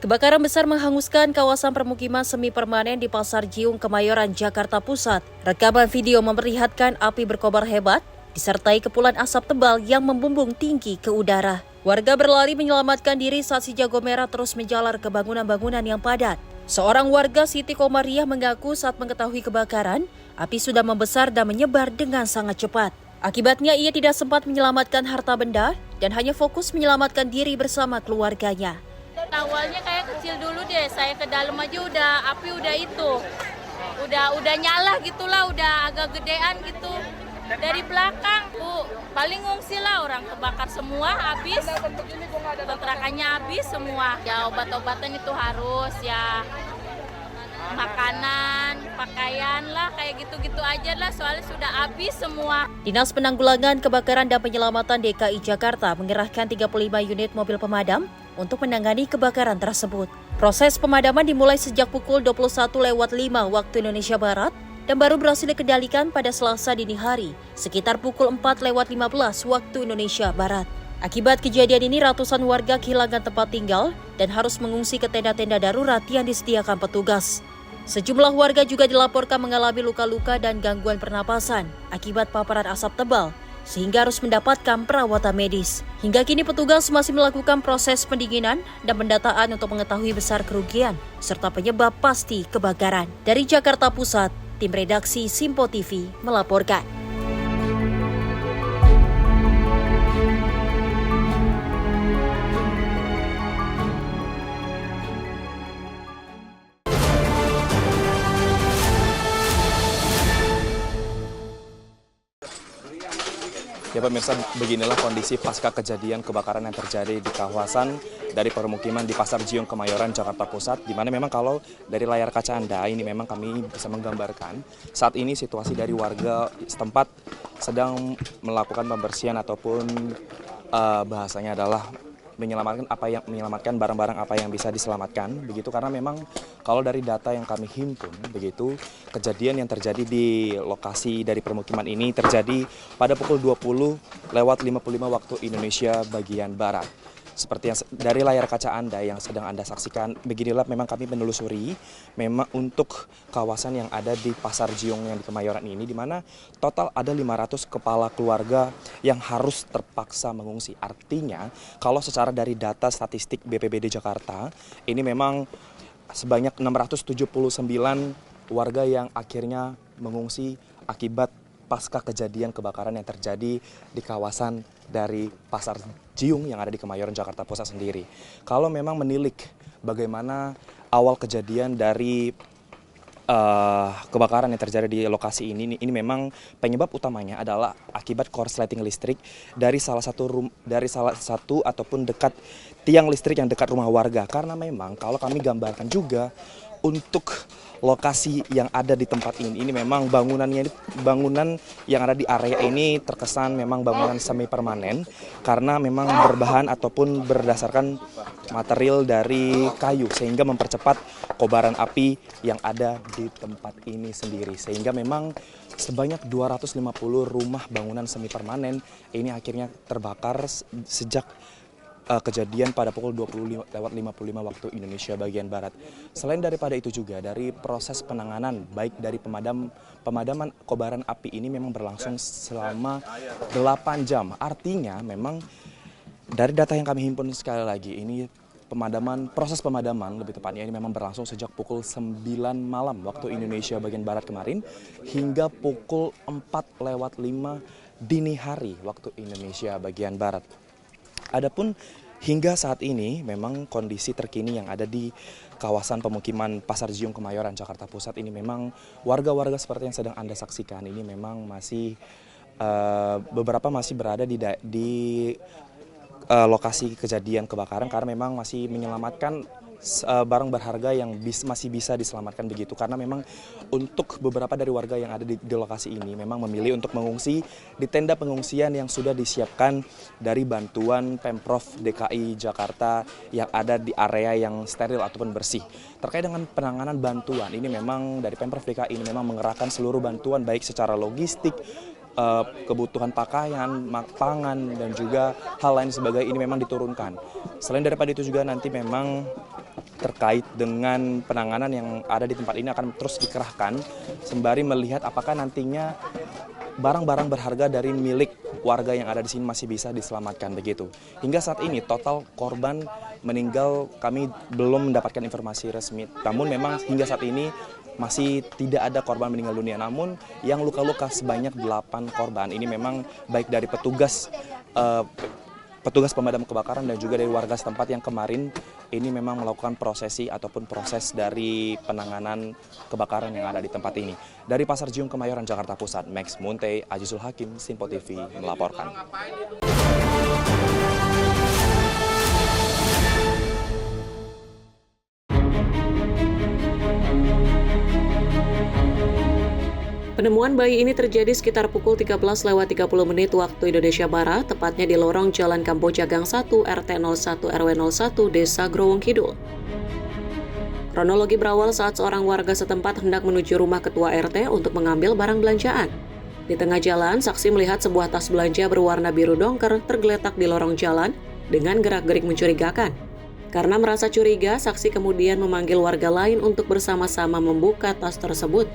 Kebakaran besar menghanguskan kawasan permukiman semi permanen di Pasar Jiung, Kemayoran, Jakarta Pusat. Rekaman video memperlihatkan api berkobar hebat, disertai kepulan asap tebal yang membumbung tinggi ke udara. Warga berlari menyelamatkan diri saat si jago merah terus menjalar ke bangunan-bangunan yang padat. Seorang warga Siti Komariah mengaku saat mengetahui kebakaran, api sudah membesar dan menyebar dengan sangat cepat. Akibatnya ia tidak sempat menyelamatkan harta benda dan hanya fokus menyelamatkan diri bersama keluarganya. Awalnya kayak kecil dulu deh, saya ke dalam aja udah api udah nyala gitulah, udah agak gedean gitu. Dari belakang, paling ngungsi lah, orang kebakar semua habis, kontrakannya habis semua. Ya obat-obatan itu harus ya, makanan, pakaian lah, kayak gitu-gitu aja lah, soalnya sudah habis semua. Dinas Penanggulangan Kebakaran dan Penyelamatan DKI Jakarta mengerahkan 35 unit mobil pemadam untuk menangani kebakaran tersebut. Proses pemadaman dimulai sejak pukul 21.05 waktu Indonesia Barat dan baru berhasil dikendalikan pada Selasa dini hari sekitar pukul 4.15 waktu Indonesia Barat. Akibat kejadian ini, ratusan warga kehilangan tempat tinggal dan harus mengungsi ke tenda-tenda darurat yang disediakan petugas. Sejumlah warga juga dilaporkan mengalami luka-luka dan gangguan pernapasan akibat paparan asap tebal, sehingga harus mendapatkan perawatan medis. Hingga kini petugas masih melakukan proses pendinginan dan pendataan untuk mengetahui besar kerugian serta penyebab pasti kebakaran. Dari Jakarta Pusat, tim redaksi Simpo TV melaporkan. Ya pemirsa, beginilah kondisi pasca kejadian kebakaran yang terjadi di kawasan dari permukiman di Pasar Jiung, Kemayoran, Jakarta Pusat, di mana memang kalau dari layar kaca Anda ini memang kami bisa menggambarkan saat ini situasi dari warga setempat sedang melakukan pembersihan ataupun bahasanya adalah menyelamatkan barang-barang apa yang bisa diselamatkan begitu, karena memang kalau dari data yang kami himpun begitu, kejadian yang terjadi di lokasi dari permukiman ini terjadi pada pukul 20:55 waktu Indonesia bagian barat. Seperti yang dari layar kaca Anda yang sedang Anda saksikan, beginilah memang kami menelusuri memang untuk kawasan yang ada di Pasar Jiung yang di Kemayoran ini, di mana total ada 500 kepala keluarga yang harus terpaksa mengungsi. Artinya, kalau secara dari data statistik BPBD Jakarta, ini memang sebanyak 679 warga yang akhirnya mengungsi akibat pasca kejadian kebakaran yang terjadi di kawasan dari Pasar Jiung yang ada di Kemayoran, Jakarta Pusat sendiri. Kalau memang menilik bagaimana awal kejadian dari kebakaran yang terjadi di lokasi ini memang penyebab utamanya adalah akibat korsleting listrik dari salah satu ataupun dekat tiang listrik yang dekat rumah warga. Karena memang kalau kami gambarkan juga untuk lokasi yang ada di tempat ini memang bangunan yang ada di area ini terkesan memang bangunan semi permanen karena memang berbahan ataupun berdasarkan material dari kayu sehingga mempercepat kobaran api yang ada di tempat ini sendiri, sehingga memang sebanyak 250 rumah bangunan semi permanen ini akhirnya terbakar sejak kejadian pada pukul 20:55 waktu Indonesia bagian barat. Selain daripada itu juga dari proses penanganan baik dari pemadaman kobaran api ini memang berlangsung selama 8 jam. Artinya memang dari data yang kami himpun sekali lagi ini proses pemadaman lebih tepatnya ini memang berlangsung sejak pukul 9 malam waktu Indonesia bagian barat kemarin hingga pukul 4:05 dini hari waktu Indonesia bagian barat. Adapun hingga saat ini memang kondisi terkini yang ada di kawasan pemukiman Pasar Jiung, Kemayoran, Jakarta Pusat ini memang warga-warga seperti yang sedang Anda saksikan ini memang masih beberapa masih berada di lokasi kejadian kebakaran karena memang masih menyelamatkan barang berharga yang masih bisa diselamatkan begitu, karena memang untuk beberapa dari warga yang ada di lokasi ini memang memilih untuk mengungsi di tenda pengungsian yang sudah disiapkan dari bantuan Pemprov DKI Jakarta yang ada di area yang steril ataupun bersih. Terkait dengan penanganan bantuan ini memang dari Pemprov DKI ini memang mengerahkan seluruh bantuan baik secara logistik, kebutuhan pakaian, pangan, dan juga hal lain sebagainya ini memang diturunkan. Selain daripada itu juga nanti memang terkait dengan penanganan yang ada di tempat ini akan terus dikerahkan sembari melihat apakah nantinya barang-barang berharga dari milik warga yang ada di sini masih bisa diselamatkan begitu. Hingga saat ini total korban meninggal kami belum mendapatkan informasi resmi. Namun memang hingga saat ini masih tidak ada korban meninggal dunia. Namun yang luka-luka sebanyak 8 korban ini memang baik dari petugas pemadam kebakaran dan juga dari warga setempat yang kemarin ini memang melakukan prosesi ataupun proses dari penanganan kebakaran yang ada di tempat ini. Dari Pasar Jiung, Kemayoran, Jakarta Pusat, Max Munte, Azizul Hakim, Simpo TV melaporkan. Penemuan bayi ini terjadi sekitar pukul 13:30 waktu Indonesia Barat, tepatnya di lorong Jalan Kamboja Gang 1, RT 01 RW 01, Desa Growong Kidul. Kronologi berawal saat seorang warga setempat hendak menuju rumah ketua RT untuk mengambil barang belanjaan. Di tengah jalan, saksi melihat sebuah tas belanja berwarna biru dongker tergeletak di lorong jalan dengan gerak-gerik mencurigakan. Karena merasa curiga, saksi kemudian memanggil warga lain untuk bersama-sama membuka tas tersebut.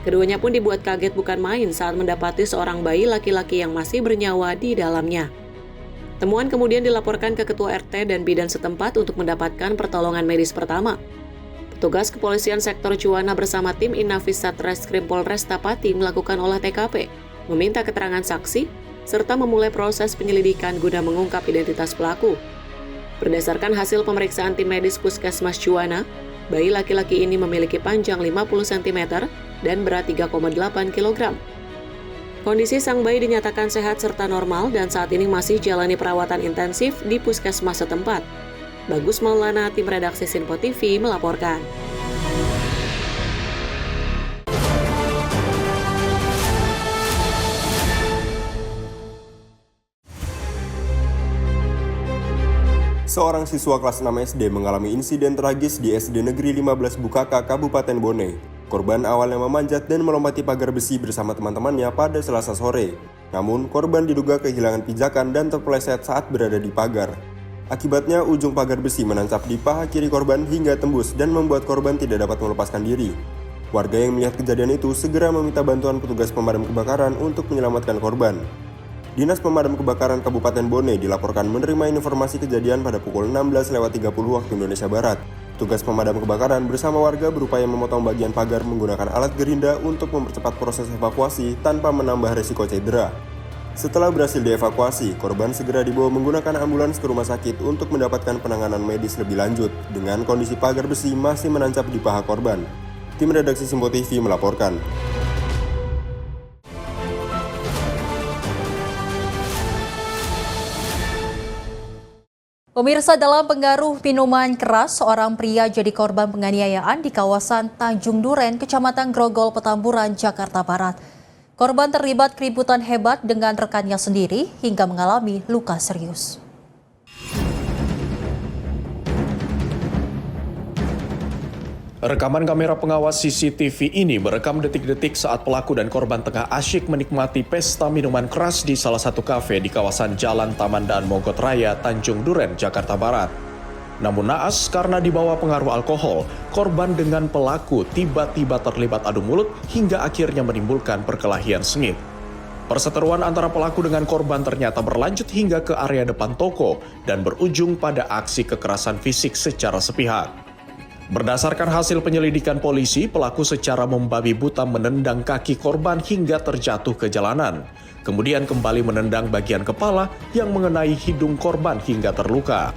Keduanya pun dibuat kaget bukan main saat mendapati seorang bayi laki-laki yang masih bernyawa di dalamnya. Temuan kemudian dilaporkan ke Ketua RT dan bidan setempat untuk mendapatkan pertolongan medis pertama. Petugas kepolisian sektor Juwana bersama tim Inafis Satreskrim Polresta Pati melakukan olah TKP, meminta keterangan saksi, serta memulai proses penyelidikan guna mengungkap identitas pelaku. Berdasarkan hasil pemeriksaan tim medis Puskesmas Juwana, bayi laki-laki ini memiliki panjang 50 cm dan berat 3,8 kg. Kondisi sang bayi dinyatakan sehat serta normal dan saat ini masih jalani perawatan intensif di Puskesmas setempat. Bagus Maulana, tim redaksi Sinpo TV melaporkan. Seorang siswa kelas 6 SD mengalami insiden tragis di SD Negeri 15 Bukaka, Kabupaten Bone. Korban awalnya memanjat dan melompati pagar besi bersama teman-temannya pada Selasa sore. Namun, korban diduga kehilangan pijakan dan terpeleset saat berada di pagar. Akibatnya, ujung pagar besi menancap di paha kiri korban hingga tembus dan membuat korban tidak dapat melepaskan diri. Warga yang melihat kejadian itu segera meminta bantuan petugas pemadam kebakaran untuk menyelamatkan korban. Dinas Pemadam Kebakaran Kabupaten Bone dilaporkan menerima informasi kejadian pada pukul 16.30 waktu Indonesia Barat. Petugas pemadam kebakaran bersama warga berupaya memotong bagian pagar menggunakan alat gerinda untuk mempercepat proses evakuasi tanpa menambah resiko cedera. Setelah berhasil dievakuasi, korban segera dibawa menggunakan ambulans ke rumah sakit untuk mendapatkan penanganan medis lebih lanjut dengan kondisi pagar besi masih menancap di paha korban. Tim redaksi Sinpo TV melaporkan. Pemirsa, dalam pengaruh minuman keras, seorang pria jadi korban penganiayaan di kawasan Tanjung Duren, Kecamatan Grogol, Petamburan, Jakarta Barat. Korban terlibat keributan hebat dengan rekannya sendiri hingga mengalami luka serius. Rekaman kamera pengawas CCTV ini merekam detik-detik saat pelaku dan korban tengah asyik menikmati pesta minuman keras di salah satu kafe di kawasan Jalan Taman dan Mogot Raya, Tanjung Duren, Jakarta Barat. Namun naas karena dibawa pengaruh alkohol, korban dengan pelaku tiba-tiba terlibat adu mulut hingga akhirnya menimbulkan perkelahian sengit. Perseteruan antara pelaku dengan korban ternyata berlanjut hingga ke area depan toko dan berujung pada aksi kekerasan fisik secara sepihak. Berdasarkan hasil penyelidikan polisi, pelaku secara membabi buta menendang kaki korban hingga terjatuh ke jalanan. Kemudian kembali menendang bagian kepala yang mengenai hidung korban hingga terluka.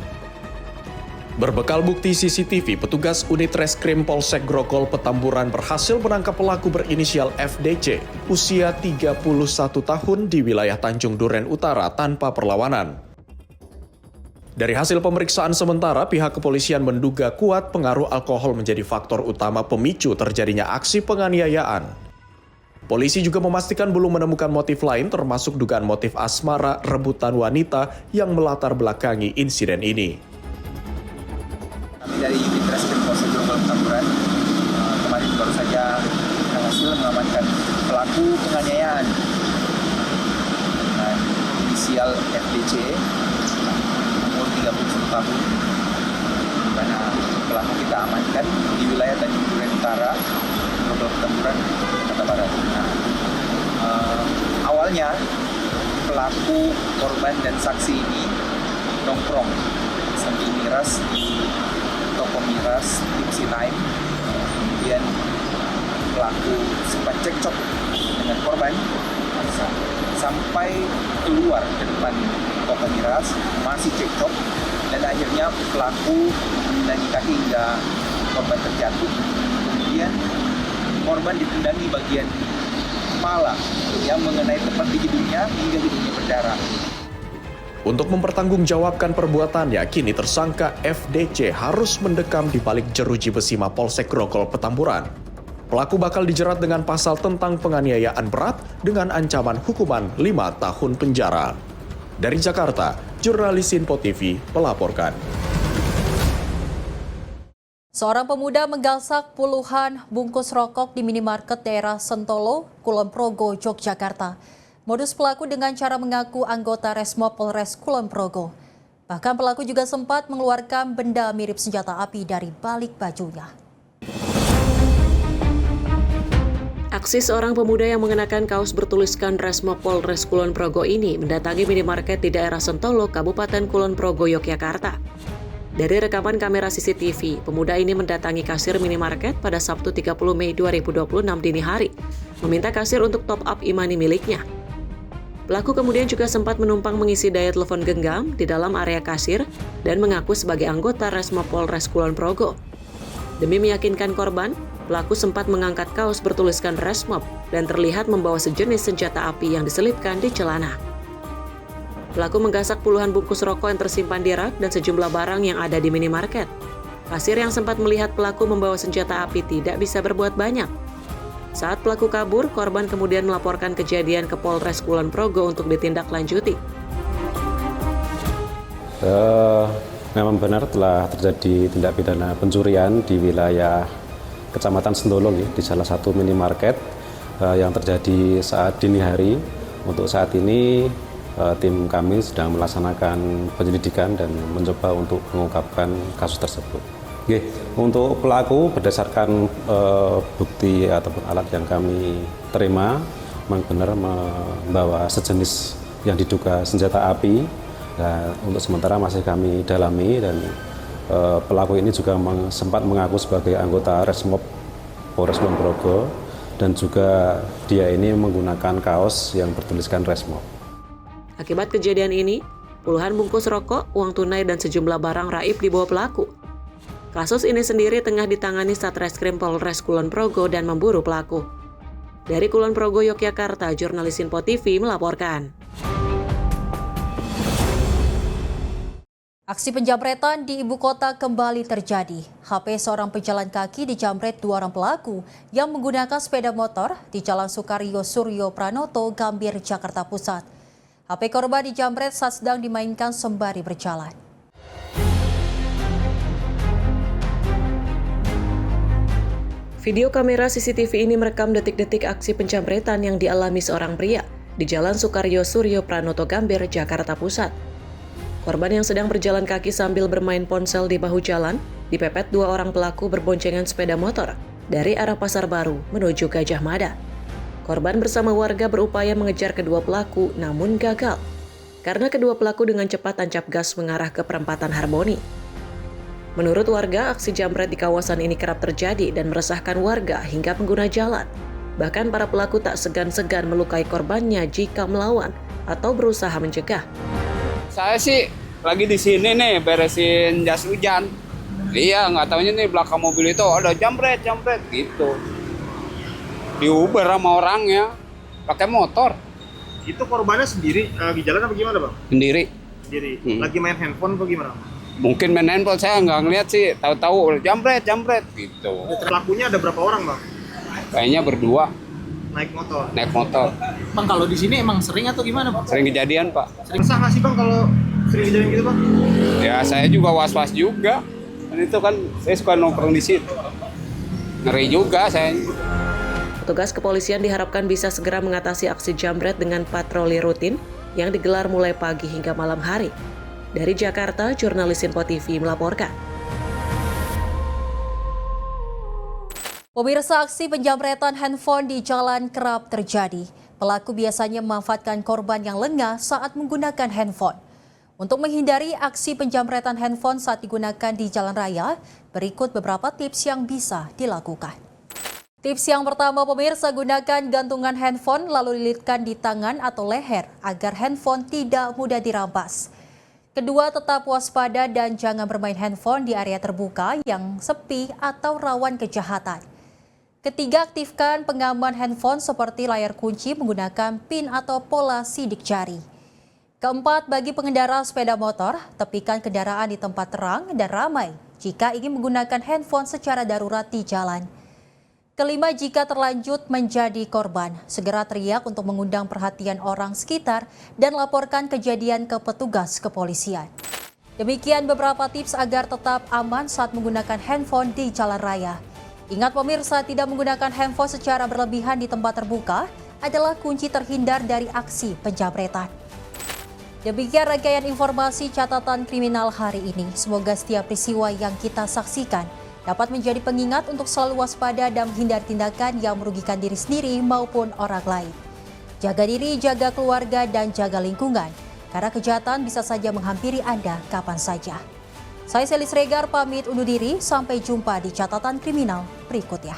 Berbekal bukti CCTV, petugas unit Reskrim Polsek Grogol Petamburan berhasil menangkap pelaku berinisial FDC, usia 31 tahun di wilayah Tanjung Duren Utara tanpa perlawanan. Dari hasil pemeriksaan sementara, pihak kepolisian menduga kuat pengaruh alkohol menjadi faktor utama pemicu terjadinya aksi penganiayaan. Polisi juga memastikan belum menemukan motif lain termasuk dugaan motif asmara rebutan wanita yang melatar belakangi insiden ini. Kami dari unit Reskrim Polsek Grogol Petamburan kemarin baru saja berhasil mengamankan pelaku penganiayaan dengan inisial FDC umur 31 tahun, karena pelaku kita amankan di wilayah Tanjung Duren Utara, Grogol Petamburan, Jakarta Barat. Awalnya pelaku, korban dan saksi ini nongkrong sambil miras di toko miras Tipsy Time. Kemudian pelaku sempat cekcok dengan korban sampai keluar ke depan toko miras, masih cekcok, dan akhirnya pelaku menendangi kaki hingga korban terjatuh. Kemudian korban ditendangi bagian kepala yang mengenai tepat di hidungnya hingga hidungnya berdarah. Untuk mempertanggungjawabkan perbuatannya, kini tersangka FDC harus mendekam di balik jeruji besi Mapolsek Grogol Petamburan. Pelaku bakal dijerat dengan pasal tentang penganiayaan berat dengan ancaman hukuman 5 tahun penjara. Dari Jakarta, jurnalis Sinpo TV melaporkan. Seorang pemuda menggasak puluhan bungkus rokok di minimarket daerah Sentolo, Kulon Progo, Yogyakarta. Modus pelaku dengan cara mengaku anggota Resmob Polres Kulon Progo. Bahkan pelaku juga sempat mengeluarkan benda mirip senjata api dari balik bajunya. Aksi seorang pemuda yang mengenakan kaos bertuliskan Resmob Polres Kulon Progo ini mendatangi minimarket di daerah Sentolo, Kabupaten Kulon Progo, Yogyakarta. Dari rekaman kamera CCTV, pemuda ini mendatangi kasir minimarket pada Sabtu 30 Mei 2026 dini hari, meminta kasir untuk top up e-money miliknya. Pelaku kemudian juga sempat menumpang mengisi daya telepon genggam di dalam area kasir dan mengaku sebagai anggota Resmob Polres Kulon Progo. Demi meyakinkan korban, pelaku sempat mengangkat kaos bertuliskan Resmob dan terlihat membawa sejenis senjata api yang diselipkan di celana. Pelaku menggasak puluhan bungkus rokok yang tersimpan di rak dan sejumlah barang yang ada di minimarket. Kasir yang sempat melihat pelaku membawa senjata api tidak bisa berbuat banyak. Saat pelaku kabur, korban kemudian melaporkan kejadian ke Polres Kulon Progo untuk ditindaklanjuti. Memang benar telah terjadi tindak pidana pencurian di wilayah Kecamatan Sentolo di salah satu minimarket yang terjadi saat dini hari. Untuk saat ini tim kami sedang melaksanakan penyelidikan dan mencoba untuk mengungkapkan kasus tersebut. Untuk pelaku berdasarkan bukti ataupun alat yang kami terima, memang benar membawa sejenis yang diduga senjata api. Nah, untuk sementara masih kami dalami dan pelaku ini juga sempat mengaku sebagai anggota Resmob Polres Kulon Progo dan juga dia ini menggunakan kaos yang bertuliskan Resmob. Akibat kejadian ini, puluhan bungkus rokok, uang tunai, dan sejumlah barang raib dibawa pelaku. Kasus ini sendiri tengah ditangani Satreskrim Polres Kulon Progo dan memburu pelaku. Dari Kulon Progo, Yogyakarta, jurnalis Info TV melaporkan. Aksi penjamretan di ibu kota kembali terjadi. HP seorang pejalan kaki dijamret dua orang pelaku yang menggunakan sepeda motor di Jalan Sukaryo Suryo Pranoto, Gambir, Jakarta Pusat. HP korban dijamret saat sedang dimainkan sembari berjalan. Video kamera CCTV ini merekam detik-detik aksi penjamretan yang dialami seorang pria di Jalan Sukaryo Suryo Pranoto, Gambir, Jakarta Pusat. Korban yang sedang berjalan kaki sambil bermain ponsel di bahu jalan dipepet dua orang pelaku berboncengan sepeda motor dari arah Pasar Baru menuju Gajah Mada. Korban bersama warga berupaya mengejar kedua pelaku namun gagal karena kedua pelaku dengan cepat tancap gas mengarah ke perempatan Harmoni. Menurut warga, aksi jambret di kawasan ini kerap terjadi dan meresahkan warga hingga pengguna jalan. Bahkan para pelaku tak segan-segan melukai korbannya jika melawan atau berusaha mencegah. Saya sih lagi di sini nih beresin jas hujan. Iya, nggak taunya nih belakang mobil itu ada jambret gitu. Diuber sama orangnya, pakai motor. Itu korbannya sendiri lagi jalan apa gimana, Bang? Sendiri. Lagi main handphone atau gimana? Mungkin main handphone, saya nggak ngeliat sih. Tahu-tahu jambret gitu. Pelakunya ada berapa orang, Bang? Kayaknya berdua. Naik motor. Bang, kalau di sini emang sering atau gimana, Bang? Sering kejadian, Pak. Resah nggak sih, Bang, kalau sering kejadian gitu, Bang? Ya, saya juga was-was juga. Dan itu kan saya suka nongkrong di situ. Ngeri juga saya. Petugas kepolisian diharapkan bisa segera mengatasi aksi jambret dengan patroli rutin yang digelar mulai pagi hingga malam hari. Dari Jakarta, jurnalis Info TV melaporkan. Pemirsa, aksi penjamretan handphone di jalan kerap terjadi. Pelaku biasanya memanfaatkan korban yang lengah saat menggunakan handphone. Untuk menghindari aksi penjamretan handphone saat digunakan di jalan raya, berikut beberapa tips yang bisa dilakukan. Tips yang pertama, pemirsa, gunakan gantungan handphone lalu lilitkan di tangan atau leher agar handphone tidak mudah dirampas. Kedua, tetap waspada dan jangan bermain handphone di area terbuka yang sepi atau rawan kejahatan. Ketiga, aktifkan pengaman handphone seperti layar kunci menggunakan PIN atau pola sidik jari. Keempat, bagi pengendara sepeda motor, tepikan kendaraan di tempat terang dan ramai jika ingin menggunakan handphone secara darurat di jalan. Kelima, jika terlanjut menjadi korban, segera teriak untuk mengundang perhatian orang sekitar dan laporkan kejadian ke petugas kepolisian. Demikian beberapa tips agar tetap aman saat menggunakan handphone di jalan raya. Ingat pemirsa, tidak menggunakan handphone secara berlebihan di tempat terbuka adalah kunci terhindar dari aksi penjamretan. Demikian rangkaian informasi catatan kriminal hari ini. Semoga setiap peristiwa yang kita saksikan dapat menjadi pengingat untuk selalu waspada dan menghindari tindakan yang merugikan diri sendiri maupun orang lain. Jaga diri, jaga keluarga, dan jaga lingkungan. Karena kejahatan bisa saja menghampiri Anda kapan saja. Saya Selis Regar pamit undur diri, sampai jumpa di catatan kriminal berikutnya.